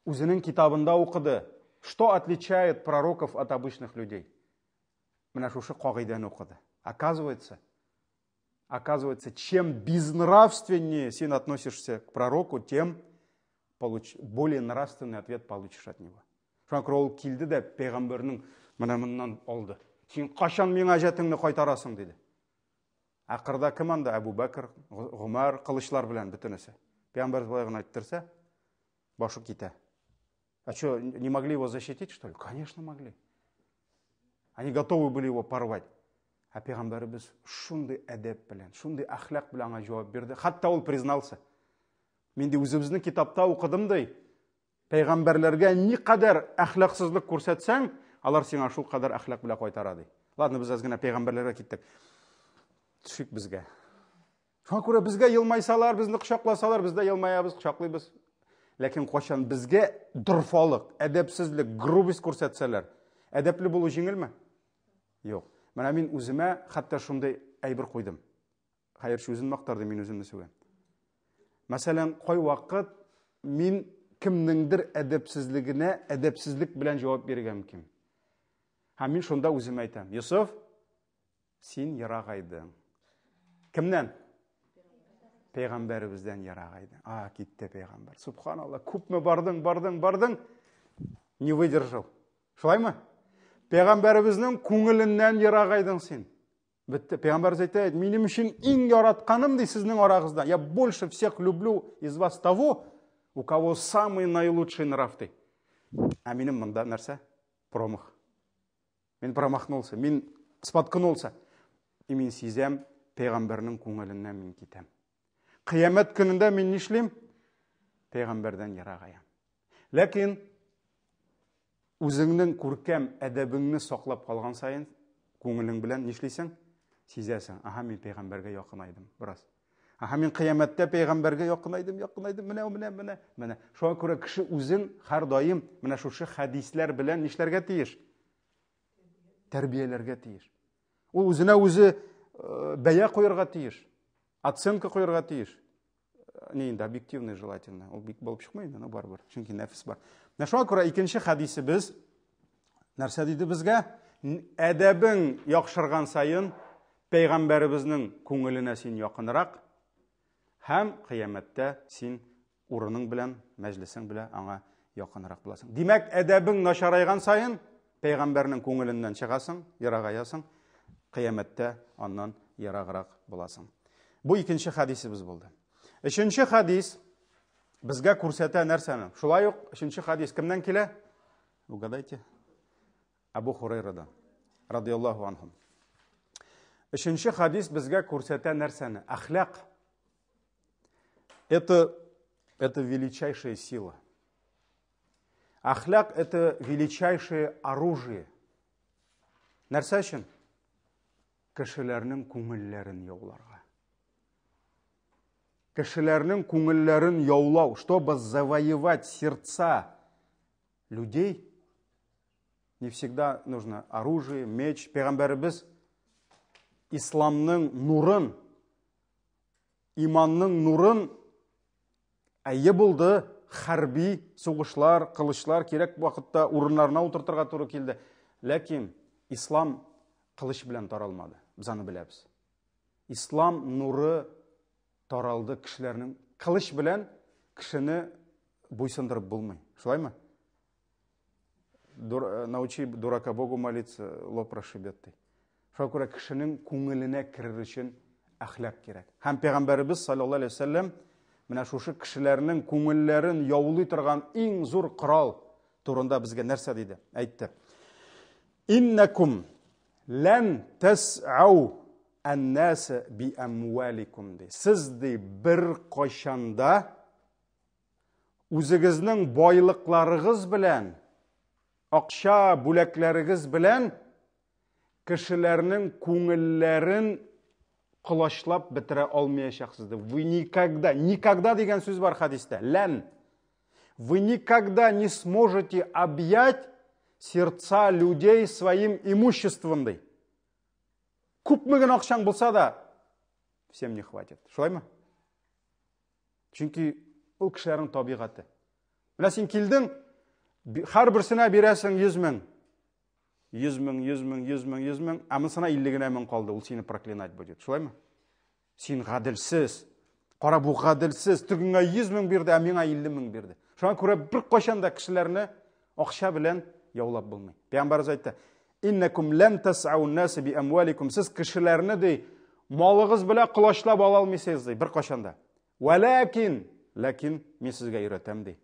үзенең китабында укыды, что отличает пророков от обычных людей. Менә шушы кагыйдәне укыды. Оказывается, чем безнравственнее син относишься к пророку, тем более нравственный ответ получишь от него. Шуңа күрә ул килде дә пәйгамбәрнең менә моннан алды. Син кашан миңа җәтеңне кайтарасың диде. Акырда кем анда? Әбу Бәкр, Гомар кылычлар белән бөтенесе. Пәйгамбәр болай гына әйттерсә, башы китә. А что, не могли его защитить, что ли? Конечно, могли. Они готовы были его порвать. А пейгамбарыбыз шундый әдәп белән, шундый әхлак белән аңа җавап бирде. Хатта ул призналса. Мен дә үзебезнең китапта укыдым ди. Пейгамбарларга никадәр әхлаксызлык күрсәтсәң, алар сиңа шул кадәр әхлак белән кайтара ди. Ладно, без аз гына пейгамбарларга киттек. Төшик безгә. Шуңа күрә безгә елмайсалар, безне кочакласалар, без дә елмаябыз, кочаклыйбыз. Ләкин качан безгә дурфалык, әдәпсезлек, грубость күрсәтсәләр, әдәпле булу җиңелме? Юк. Менә мин үземә хәтта шундый әйбер куйдым. Хәерче үзен мактарды, мин үземне сөйләм. Мәсәлән, кай вакыт мин кемнеңдер әдәпсезлегенә әдәпсезлек белән җавап бирергә мөмкин. Һәм мин шунда үземә әйтәм: "Йосыф, син ярагайдың." Кемнән? Пәйгамбәребездән ярагайдың. Китте пәйгамбер. Субханалла, күпме бардың, не выдержал. Шулаймы? Пәйгамбәребезнең күңеленнән ярагайдың син. Бетте. Пәйгамбер әйтә: "Минем өчен иң яратканым ди сезнең арагызда. Я больше всех люблю из вас того, у кого самый наилучший нрав ди." А минем монда нәрсә? Промах. Мин промахнулся, мин споткнулся. И мин сизәм, пәйгамбәрнең күңеленнән мин китәм. Кыямәт көнендә мин нишлим? Пәйгамбәрдән ярагайым. Ләкин үзеңнең күркәм әдәбеңне саклап калган сайын, күңелең белән нишлисең? Сизәсең. Мин пәйгамбәргә якынайдым бераз. Мин кыямәттә пәйгамбәргә якынайдым. Менә. Шуңа күрә кеше үзен һәр даим менә шушы хадисләр белән нишләргә тиеш? Тәрбияләргә тиеш. Ул үзенә үзе бәя куярга тиеш. Оценка куярга тиеш. Не инде объективный желательно. Ул бик булып чыкмый инде, барбыр. Чөнки нәфс бар. Шуңа күрә икенче хадисебез нәрсә диде безгә? Әдәбең яхшырган сайын пәйгамбәребезнең күңеленә син якынрак, һәм кыямәттә син урының белән, мәҗлесең белән аңа якынрак буласың. Димәк, әдәбең начарайган сайын пәйгамбәрнең күңеленнән чыгасың, ярагаясың, кыямәттә аннан яраграк буласың. Бу икенче хадисебез булды. Өченче хадис безгә күрсәтә нәрсәне? Шулай ук өченче хадис кемнән килә? Угадайте. Абу Хурайрадан, радиллаһу анһу. Өченче хадис безгә күрсәтә нәрсәне? Әхлак. Это величайшая сила. Әхлак — это величайшее оружие. Нәрсә өчен? Кешеләрнең күңелләрен яуларга. Кешеләрнең күңелләрен яулау, чтобы завоевать сердца людей, не всегда нужно оружие, меч. Пәйгамбәребез исламның нурын, иманның нурын әйе булды, хәрби сугышлар, кылычлар кирәк вакытта урыннарына утыртырга туры килде. Ләкин ислам кылыч белән таралмады. Без аны беләбез. Ислам нуры таралды кешеләрнең. Кылыч белән кешене буйсындырып булмый. Шулаймы? Научи дурака Богу молиться, лоб прошибет. Шуңа күрә кешенең күңеленә керер өчен әхлак кирәк. Һәм пәйгамбәребез саллаллаһу алейһи ва саллям менә шушы кешеләрнең күңелләрен яулый торган иң зур корал турында безгә нәрсә диде? Әйтте. Иннакум лан тас'ау ан-нас би амваликум ди. Сез ди бер кайшанда үзегезнең байлыкларыгыз белән, акча бүләкләрегез белән кешеләрнең күңелләрен құлашлап бітіре алмайшақсыз. Вы никогда деген сөз бар хадисте. Лән. Вы никогда не сможете объять сердца людей своим имуществом. Көп меген ақшаң болса да, всем не хватит. Шулай ма? Чүнки ол кішілердің табиғаты. Мына сен келдің, har birisine бересің 100 мың. 100 мың, амысына 50 мың қалды, ол сені проклинать будет. Шулай ма? Сен ғаділсіз, қара бұл ғаділсіз, түргіңе 100 мың берді, әмеңе 50 мың берді. Шуан көре бір қошанда кішілеріні ақша білен яулап болмай. Пейғамбарымыз айтты: "Иннакум лан тас'ау ан-наса би амваликум", сіз кішілеріні де малығыз біле құлашлап ала алмайсыз де бір қошанда. Ләкин мен сізге үйретем де.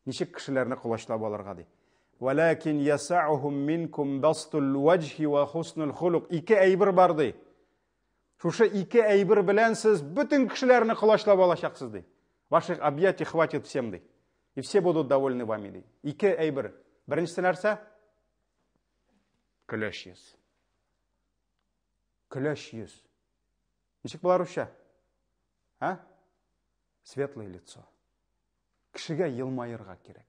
Нешек кішілеріні құлашлап алырға де. Валакин ясаухум минкум бастул ваджхи ва хуснул хулук. Ике әйбір бар де. Шушы ике әйбір білән сіз бүтін кішілеріні құлашлап алашақсыз де. Ваших объятий хватит всем де. И все будут довольны вами де. Ике әйбір. Біріншісі нәрсе? Күләш ез. Күләш ез. Нешек болар ұша? Светлое лицо. Кішіге елмайырға керек.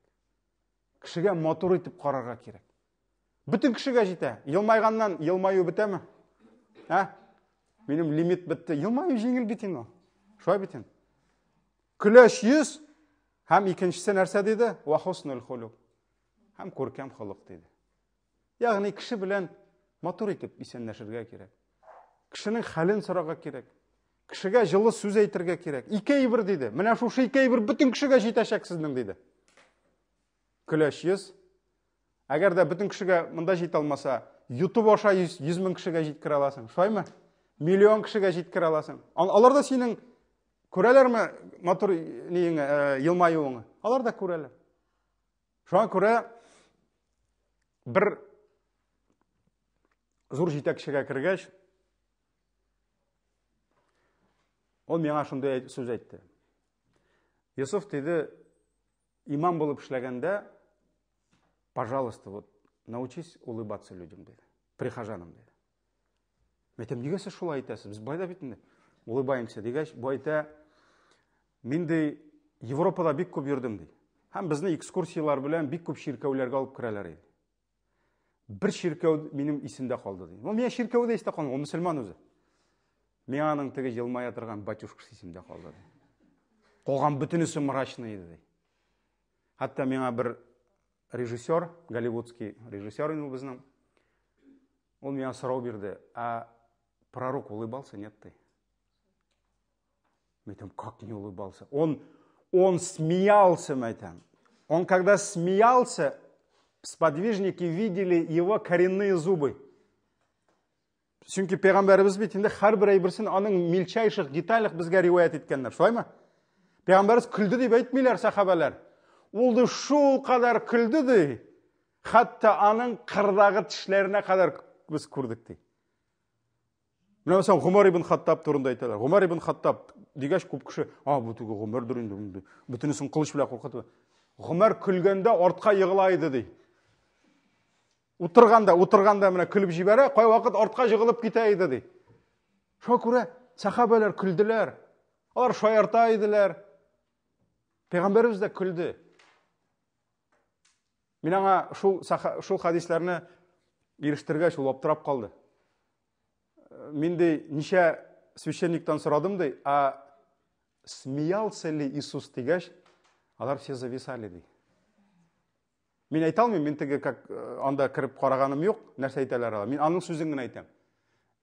Кішіге мотор етіп қарарға керек. Бүтін кішіге жете. Елмайғаннан елмайы біте ме? Менің лимит бітті. Елмайы жеңіл бітін о. Шуай бітін. Күләш ез, һәм икеншісі нәрсе дейді? Вахуснул хулук. Һәм көркем хулук дейді. Яғни кіші білән мотор етіп исәнләшергә керек. Кішінің хәлін сұрауға керек. Кішіге жылы сөз әйтергә керек. Ике әйбір дейді. Менә шушы ике әйбір бүтін кішіге жетәшәк сіздің дейді. Күләш ез. Әгәр дә бүтін кішіге мұнда жете алмаса, YouTube аша 100 мың кішіге жеткіре аласың. Шулай ма? Миллион кішіге жеткіре аласың. Алар да сенің көрәләр ме мотор елмаюыңы? Алар да көрәләр. Шуңа күрә бір зур жете кішіге кіргәш, ол меңа шундай сөз айтты. Юсуф дейді, имам болып ішләгәндә, пожалуйста, вот, научись улыбаться людям, дейді. Прихожанам, дейді. Мәйтем, неге сіз шулай айтасыз? Біз байда битінде улыбаемся, дегәш, бу айта, мен де Европада бик көп йөрдем, дейді. Һәм безне экскурсиялар белән бик күп ширкәүләргә алып керәләр иде. Бір ширкәү минем исемдә калды, дейді. Ул миңа ширкәүдә истә калган, ул мөселман үзе. Мен аның теге елмая торган батюшкасы исемдә калды. Калган бүтүнесе мрачный иде. Хатта миңа бір режиссер, голливудский режиссер инде безнең. Ул миңа сорау бирде: "А пророк улыбался, нет ты?" Мен айтам: "Как не улыбался?" Он смеялся, мәйтам. Он когда смеялся, сподвижники видели его коренные зубы. Чөнки пәйгамбәрбез бит инде һәрбер әйберсен аның мельчайших деталях безгә риваят иткәннәр, шулаймы? Пәйгамбәрбез күлде дип әйтмиләр сахабалар. Ул да шул кадәр күлде ди, хәтта аның кырдагы тешләренә кадәр без күрдек ди. Менә мәсәлән Гомар ибн Хаттаб турында әйтәләр. Гомар ибн Хаттаб дигәч күп кеше, бу түге Гомардыр инде, бүтүнесен кылыч белән куркытты. Гомар күлгәндә артка егылайды ди. Утырганда менә күлеп җибәрә, кай вакыт артка җыгылып китә иде ди. Шуңа күрә сахабалар күлделәр. Алар шаярта иделәр. Пәйгамбәрбез дә күлде. Мин аңа шул хадисларны ирештергәч ул аптырап калды. Мин дә ничә священниктан сорадым ди, смеялся ли Иисус дигәч, алар все зависали ди. Мин әйтә алмыйм, мин теге как анда кирип караганым юк, нәрсә әйтәләр алар. Мин аның сүзен генә әйтәм.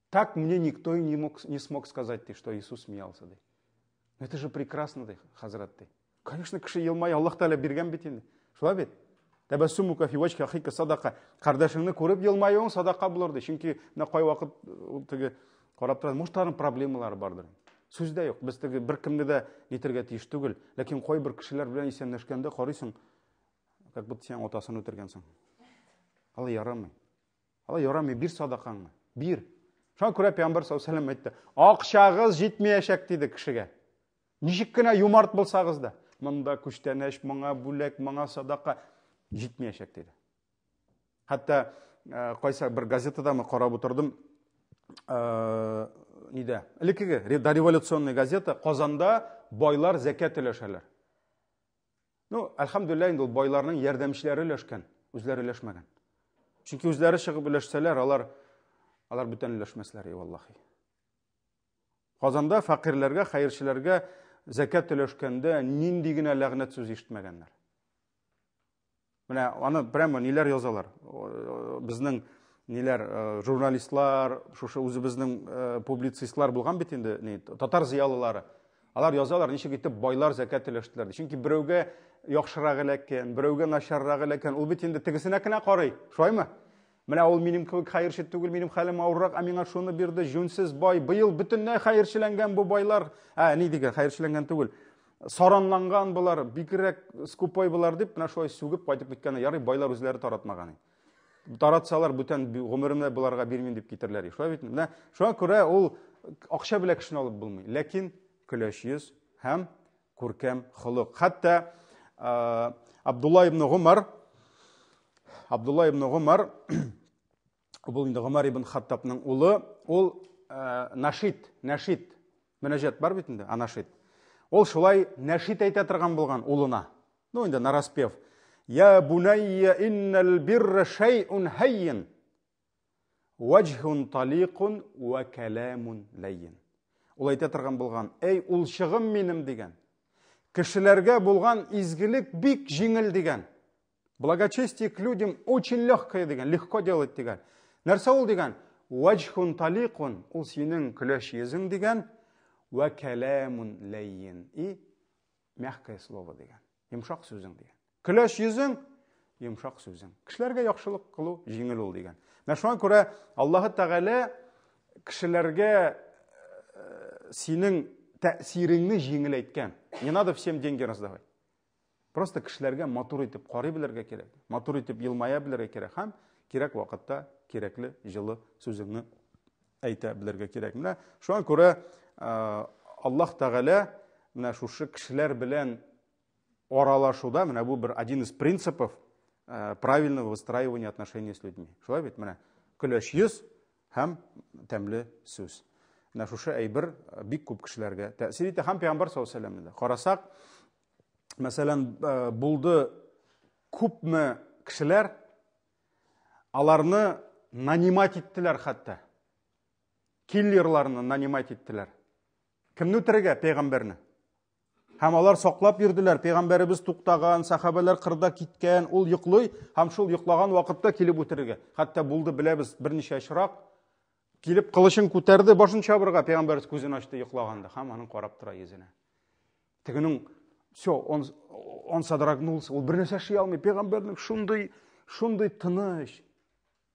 Так мне никто не смог сказать, что Иисус смеялся ди. Это же прекрасно ди, хазрат ди. Конечно, кеше елмай Аллаһ Тәгалә биргән бит инде. Шулай бит. Табассумука фи вajhi ахика садака. Кардашыңны күреп елмаюың садака булыр ди. Чөнки кай вакыт теге карап торган муштарын проблемалары бардыр. Сүздә юк. Без теге бер кемне дә нитергә тиеш түгел, ләкин кай бер кешеләр белән исәнләшкәндә карыйсың, как будто сен атасын үтергәнсең. Алай ярамый. Алай ярамый, бир садакаңны. Бир. Шуңа күрә Пәйгамбәр саллаллаху алейһи ва саллям әйтте: "Акчагыз җитмәячәк" диде кешегә. Ничек кенә юмарт булсагыз да, монда күчтәнәш, моңа бүләк, моңа садака җитмәячәк диде. Хәтта кайсы бер газетада мы карап утырдым, ниде, элекеге дореволюционный газета, Казанда байлар зәкәт өләшәләр. Ну, әлхамдулилlah, инде ул байларның ярдәмчеләре өләшкән, үзләре өләшмәгән. Чөнки үзләре чыгып өләшсәләр, алар бүтән өләшмәсләр, валлаһи. Казанда фақирләргә, хәерчеләргә зәкәт өләшкәндә нинди генә ләгънәт сүз ишетмәгәннәр. Менә аны прямо ниләр язалар. Безнең ниләр журналистлар, шушы үзебезнең публицистлар булган бит инде, татар зыялылары. Алар язалар, ничек итеп байлар зәкәт өләштеләр. Чөнки берәүгә яхшырак эләккән, берәүгә начаррак эләккән, ул бит инде тегесенә генә карый. Шулаймы? Менә ул минем кебек хәерче түгел, минем хәлем авыррак, а миңа шуны бирде, җүнсез бай. Быел бөтенләй хәерчеләнгән бу байлар. Ни дигән хәерчеләнгән түгел. Саранланган булар, бигрәк скупой булар дип, менә шулай сүгеп кайтып киткән. Ярый, байлар үзләре таратмаган. Таратсалар бүтән гомеремдә буларга бирмим дип китерләр. Шулай бит. Менә шуңа күрә ул акча белән кешене алып булмый. Ләкин көләш йөз һәм күркәм холык. Хәтта Абдулла ибн Гумар, бул инде Гумар ибн Хаттабның улы, ул нашид, мөнәҗәт бар бит инде, анашид. Ул шулай нашид әйтә торган булган улына. Ну инде нараспев. Я бунайя иннал бирра шай'ун hayyin, ваджхун талиқун ва каламун лайyin. Ул әйтә торган булган, эй улчыгым минем дигән. Кешеләргә булган изгелек бик җиңел дигән. Благочестие к людям очень легкое дигән, легко делать дигән. Нәрсә ул дигән? Ваджхун талиқун, ул синең көләш йөзең дигән, ва каламун лайyin, и мягкое слово дигән. Йомшак сүзең дигән. Көләш йөзең, йомшак сүзең. Кешеләргә яхшылык кылу җиңел ул дигән. Менә шуңа күрә Аллаһ Тәгалә кешеләргә синең тәэсиреңне җиңел әйткән. Не надо всем деньги раздавать. Просто кешеләргә матур итеп карый белергә кирәк. Матур итеп елмая белергә кирәк һәм кирәк вакытта кирәкле җылы сүзеңне әйтә белергә кирәк. Менә шуңа күрә Аллаһ Тәгалә менә шушы кешеләр белән аралашуда, менә бу бер один из принципов правильного выстраивания отношений с людьми. Шулай бит, менә көләш йөз һәм тәмле сүз. Менә шушы әйбер бик күп кешеләргә тәэсир итә һәм Пәйгамбәр саллаллаһу алейһи ва сәлләмне. Карасак, мәсәлән, булды күпме кешеләр аларны нанимать иттеләр хәтта. Киллерларны нанимать иттеләр. Кемне үтерергә? Пәйгамбәрне. Һәм алар саклап йөрделәр. Пәйгамбәребез туктаган, сахабалар кырда киткән, ул йоклый, һәм шул йоклаган вакытта килеп үтерергә. Хәтта булды, беләбез, берничә очрак килеп кылычын күтәрде, башын чабырга, Пәйгамбәребез күзен ачты йоклаганда, һәм аның карап тора йөзенә. Тегенең он содрогнулся, ул бернәрсә эшли алмый, Пәйгамбәрнең шундый тыныч,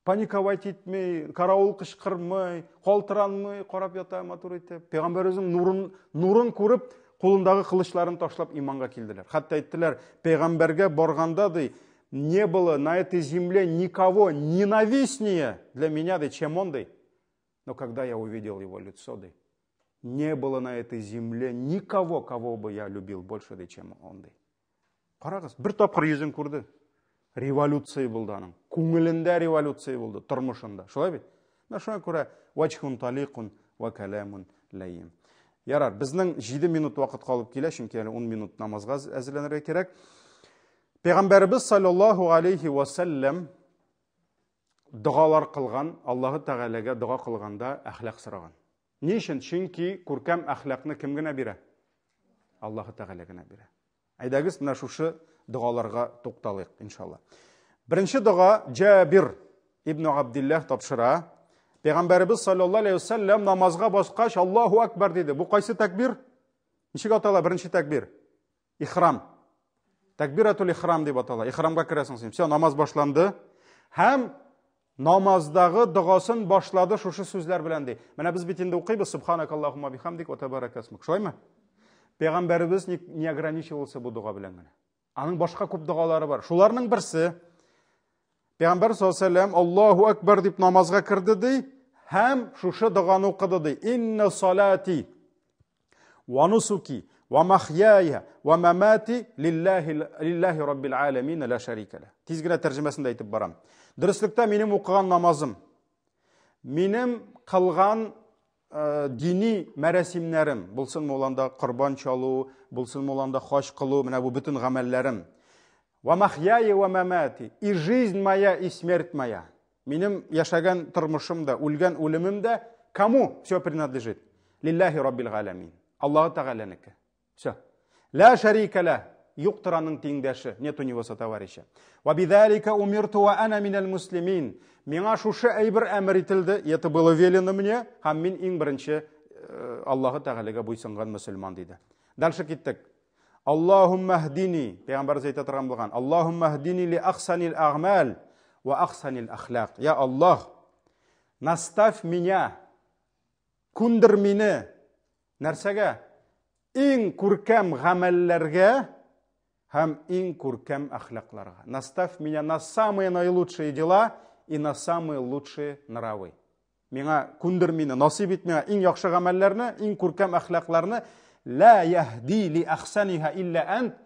паниковать итмей, каравыл кычкырмый, калтыранмый карап ята, матур итеп. Пәйгамбәребезнең нурын күреп, кулындагы кылычларын ташлап иманга килделәр. Хәтта әйттеләр, Пәйгамбәргә барганда ди, не было на этой земле никого ненавистнее для меня, чем он, ди. Но когда я увидел его лицо, ди, не было на этой земле никого, кого бы я любил больше, чем он, ди. Карагыз, бер тапкыр йөзен күрде. Революция булды аның. Күңелендә революция булды, тормышында. Шулай бит? Менә шуңа күрә ваджхун талиқун ва каламун лайyin. Ярар, безнең 7 минут вакыт калып килә, чөнки әле 10 минут намазга әзерләнергә кирәк. Пәйгамбәрбез саллаллаһу алейхи ва сәлләм дугалар кылган, Аллаһ Тәгаләгә дуга кылганда әхлак сораган. Ни өчен? Чөнки күркәм әхлакны кем генә бирә? Аллаһ Тәгалә генә бирә. Әйдәгез, менә шушы дугаларга тукталыйк, иншалла. Беренче дуга Җабир ибн Абдуллах тапшыра. Пәйгамбәрбез саллаллаһу алейхи ва сәлләм намазга баскач Аллаһу акбар диде. Бу кайсы тәкбир? Ничек атала беренче тәкбир? Ихрам. Тәкбиратул ихрам дип атала. Ихрамга керәсең син. Все, намаз башланды. Һәм намаздагы дугасын башлады шушы сүзләр белән ди. Менә без бит инде укыйбыз субханакаллаһумма бихамдик ва табаракасмук. Шулаймы? Пәйгамбәрбез не ограничивался бу дуга белән генә. Аның башка күп дугалары бар. Шуларның берсе Пәйгамбәр саллаллаһу алейхи ва сәлләм Аллаһу акбар дип намазга кирде ди, һәм шушы дуганы укыды ди. Инна салати ва нусуки ва махьяя ва мамати лиллаһи раббил аламин ла шарика ла. Тиз генә тәрҗемәсен әйтеп барам. Дөреслектә минем укыган намазым, минем кылган dini mərəsimlərim, bulsun olanda qurban çalu, bulsun olanda xoş qılu, bu bütün ғəməllərim. Ва махьяи ва мамати, и жизнь моя, и смерть моя. Минем яшаган тұрмышымда, өлген өлімімде, кому все принадлежит? Лиллахи раббил галямин. Аллаху Тағаланікі. Все. Ла шарика ла. Юқтыраның теңдәші. Нет у него сотоварища. Ва бидалика умирту ва ана минал муслимин. Миңа шушы әйбір әмір етілді. Это было велено мне. Хам мин ең бірінші Аллаху Тағалаға бұйсынған мұсылман дейді. Дальше кеттік. Аллахумма хдини, Пейғамбар айтып тұрған болған. Аллахумма хдини ли ахсанил ағмал ва ахсанил ахлақ. Я Аллах, наставь меня, күндір мені, нәрсәгә? Ең күркәм ғамәлләргә һәм ең күркәм ахлақларға. Наставь меня на самые наилучшие дела и на самые лучшие нравы. Миңа күндір мені, насип ет миңа ең яхшы ғамәлләрне, ең күркәм ахлақларны. Ла яхди ли ахсаниха илля ант.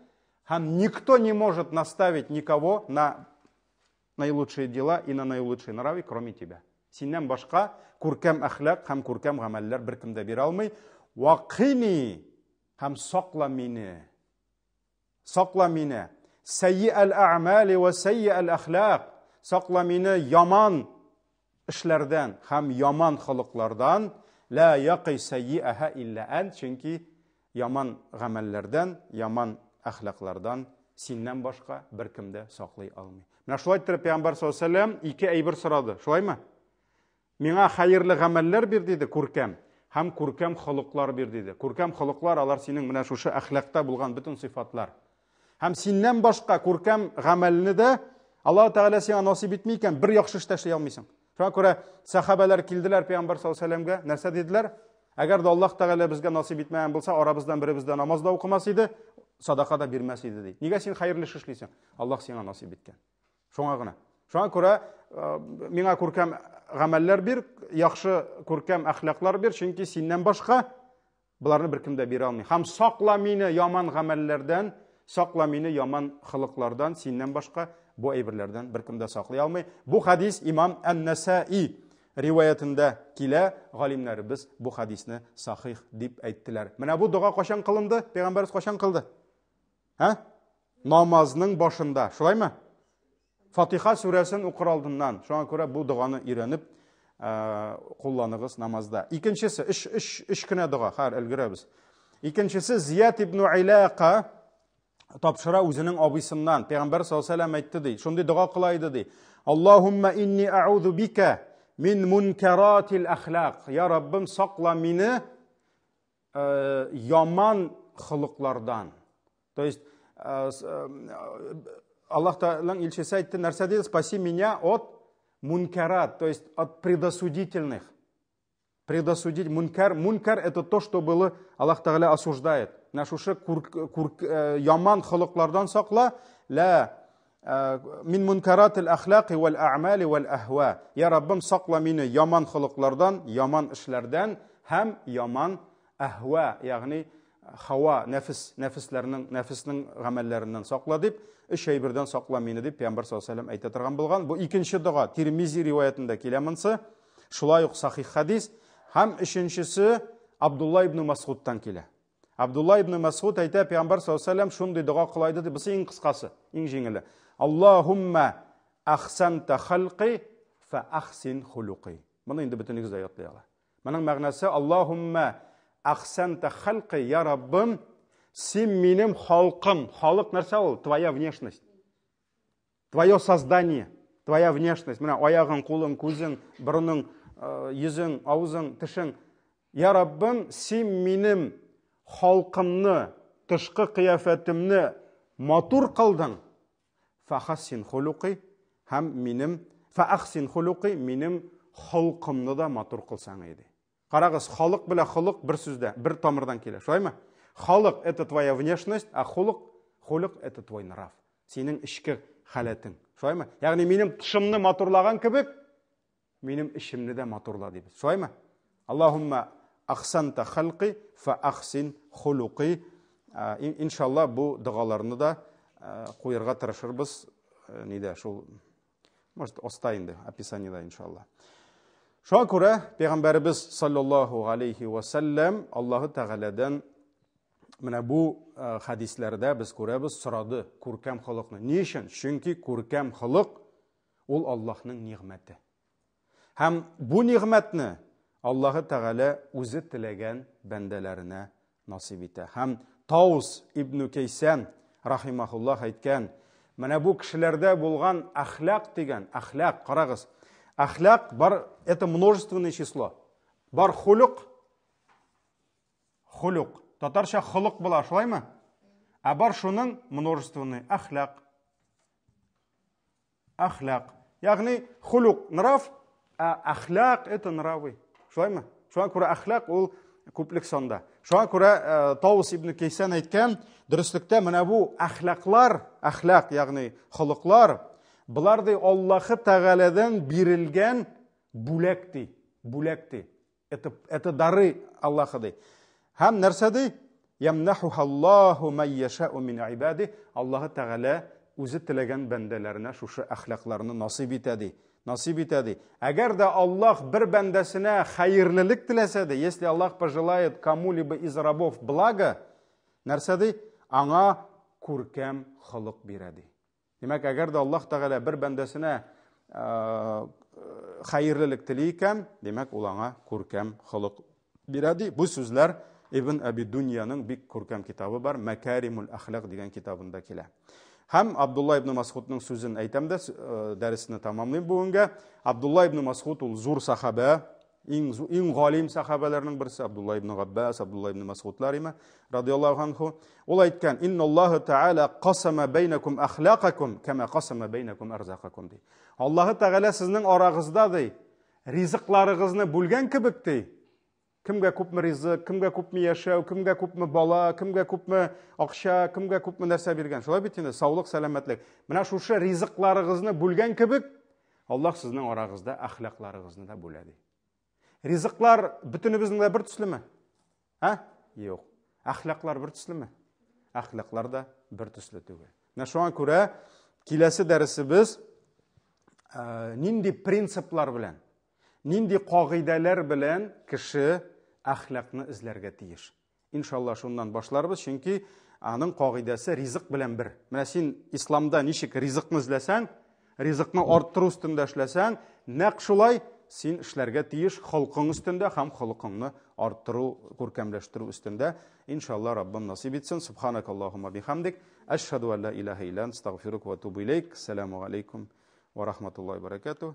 Хам никто не может наставить никого на наилучшие дела и на наилучшие нравы, кроме тебя. Синнән башка күркәм ахлак һәм күркәм гамәлләр беркемдә бирә алмый. Вақини һәм сакла мине. Сакла мине. Сайи ал-аъмали ва сайи ал-ахлак. Сакла мине яман эшләрдән һәм яман хылыклардан. Ла яқи сайиаха илля ант. Чөнки яман ғәмәлләрдән, яман әхлақлардан синнән башка беркемдә саклый алмый. Менә шулай итеп Пәйгамбәр саллаллаһу алейһи ва саллям ике әйбер сорады. Шулаймы? Миңа хәерле гамәлләр бир диде, күркәм, һәм күркәм хылыклар бир диде. Күркәм хылыклар алар синең менә шушы әхлакта булган бөтен сыйфатлар. Һәм синнән башка күркәм гамәлне дә Аллаһу Тәгалә сиңа насип итми икән, бер яхшы эш эшләй алмыйсың. Шуңа күрә сахабалар килделәр Пәйгамбәр саллаллаһу алейһи ва саллямга, нәрсә диделәр? Әгәр дә Аллаһ Тәгалә безгә насип итмәгән булса, арабыздан беребездә намаз да укымас иде, садака да бирмәс иде ди. Нигә син хәерле эш эшлисең? Аллаһ сиңа насип иткән. Шуңа гына. Шуңа күрә миңа күркәм гамәлләр бир, яхшы күркәм әхлаклар бир, чөнки синнән башка буларны беркем дә бирә алмый. Һәм сакла мине яман гамәлләрдән, сакла мине яман хылыклардан, синнән башка бу әйберләрдән беркем дә саклый алмый. Бу хадис имам Ан-Насаи риваятында килә, галимнәребез бу хадисне сахих дип әйттеләр. Менә бу дуга кашан кылынды? Пәйгамбәрбез кашан кылды? Намазның башында. Шулаймы? Фатиха сүрәсен укыр алдыннан. Шуңа күрә бу дуганы өйрәнеп кулланыгыз намазда. Икенчесе өч кенә дуга, хәр өлгерәбез. Икенчесе Зияд ибн Илака тапшыра үзенең абыйсыннан. Пәйгамбәр саллаллаһу алейһи ва саллям әйтте ди. Шундый дуга кылайды ди. Аллаһумма инни аъуду бика мин мункаратил ахлак. Я Раббым, сакла мине яман хылыклардан. То есть Аллаһ Тәгаләнең илчесе әйтте, нәрсә диде? Спаси меня от мункарат, то есть от предосудительных. Предосудить мункар. Мункар это то, что было Аллаһ Тәгалә осуждает. Нашушы яман хылыклардан сакла. Ла мин мункаратил ахлaqi вал аъмали вал ахва. Я Раббым, сакла мине яман хылыклардан, яман эшләрдән һәм яман ахва, ягъни хава, нәфеснең гамәлләреннән сакла дип, өч әйбердән сакла мине дип Пәйгамбәр саллаллаһу алейһи ва саллям әйтә торган булган. Бу икенче дуга, Тирмизи риваятында килә монсы. Шулай ук сахих хадис. Һәм өченчесе Абдулла ибн Масгудтан килә. Абдулла ибн Масгуд әйтә, Пәйгамбәр саллаллаһу алейһи ва саллям шундый дуга кылайды дип, бусы иң кыскасы, иң җиңеле. Аллаһумма ахсанта халqi фа ахсин хулуqi. Моны инде бөтенегез дә ятлый ала. Моның мәгънәсе Аллаһумма ахсанта халqi, я Раббым, син минем халкым. Халык нәрсә ул? Твоя внешность. Твое создание, твоя внешность. Менә аягың, кулың, күзең, борының, йөзең, авызың, тешең. Я Раббым, син минем халкымны, тышкы кыяфәтемне матур кылдың. Фахасин хулуqi, һәм минем фахсин хулуqi, минем халкымны да матур кылсаң иде. Карагыз, халык белән хулук бер сүздә, бер тамырдан килә. Шулаймы? Халык это твоя внешность, а хулук это твой нрав. Синең ичке халәтең. Шулаймы? Ягъни минем тышымны матурлаган кебек, минем ичемне дә матурла дибез. Шулаймы? Аллаһумма ахсанта халqi фа ахсин хулуqi. Иншалла бу дугаларны да куярга тырышырбыз. Нидә шул, может, оста инде описаниедә иншалла. Шуңа күрә Пәйгамбәрбез саллаллаху алейхи ва саллям Аллаһы Тәгаләдән менә бу хадисләрдә без күрәбез сорады күркәм холыкны. Ни өчен? Чөнки күркәм холык ул Аллаһның нигъмәте. Һәм бу нигъмәтне Аллаһы Тәгалә үзе теләгән бәндәләренә насип итә. Һәм Таус ибн Кейсан рахимахуллаһ әйткән, менә бу кешеләрдә булган әхлак дигән, әхлак, карагыз. Әхлак бар, это множественное число. Бар хулук, хулук. Татарча холык була, шулаймы? Ә бар шуның множественный әхлак. Әхлак. Ягъни хулук нрав, а әхлак это нравы. Шулаймы? Шуңа күрә әхлак ул күплек санда. Шуңа күрә Таус ибн Кейсан әйткән, дөрестлектә менә бу әхлаклар, әхлак, ягъни холыклар, булар ди Аллаһы Тәгаләдән бирелгән бүләк ди. Бүләк ди. Это дары Аллаһы ди. Һәм нәрсә ди? Ямнахуха Аллаһу ман яшаъу мин ибади. Аллаһы Тәгалә үзе теләгән бәндәләренә шушы әхлакларны насип итә ди. Насип итә ди. Әгәр дә Аллаһ бер бәндәсенә хәерлелек теләсә ди, если Аллаһ пожелает кому-либо из рабов блага, нәрсә ди? Аңа күркәм холык бирә ди. Демәк, әгәр дә Аллаһ Тәгалә бер бәндәсенә хәерлелек тели икән, демәк, ул аңа күркәм холык бирә ди. Бу сүзләр Ибн Аби Дуньяның бик күркәм китабы бар, Мәкәримул Әхлак дигән китабында килә. Һәм Абдулла ибн Масғудның сүзен әйтәм дә, дәресне тамамлыйм бүгенгә. Абдулла ибн Масғуд ул зур сахаба, иң галим сахабаларның берсе, Абдулла ибн Габбас, Абдулла ибн Масғудлар име, радиллаһу анху. Ул әйткән: "Инналлаһу тәгалә қасама бәйнәкум әхлакакум кама қасама бәйнәкум арзакакум" ди. Аллаһы Тәгалә сезнең арагызда ди, ризыкларыгызны бүлгән кебек ди. Кемгә күпме ризык, кемгә күпме яшәү, кемгә күпме бала, кемгә күпме акча, кемгә күпме нәрсә биргән. Шулай бит инде, саулык, сәламәтлек. Менә шушы ризыкларыгызны бүлгән кебек, Аллаһ сезнең арагызда әхлакларыгызны да бүлә ди. Ризыклар бөтенебезнең дә бер төслеме? Юк. Әхлаклар бер төслеме? Әхлаклар да бер төсле түгел. Менә шуңа күрә киләсе дәресебез нинди принциплар белән, нинди кагыйдәләр белән кеше әхлакны эзләргә тиеш. Иншалла шуннан башларбыз, чөнки аның кагыйдәсе ризык белән бер. Менә син исламда ничек ризыкны эзләсәң, ризыкны арттыру өстендә эшләсәң, нәкъ шулай син эшләргә тиеш халкың өстендә һәм халкыңны арттыру, күркәмләштерү өстендә. Иншалла Раббым насип итсен. Субханакаллаһумма бихамдик, ашһаду ан ла илаһа илля анта, астагфирука ва атубу илейк. Ассаламу алейкум ва рахматуллаһи ва баракатуһ.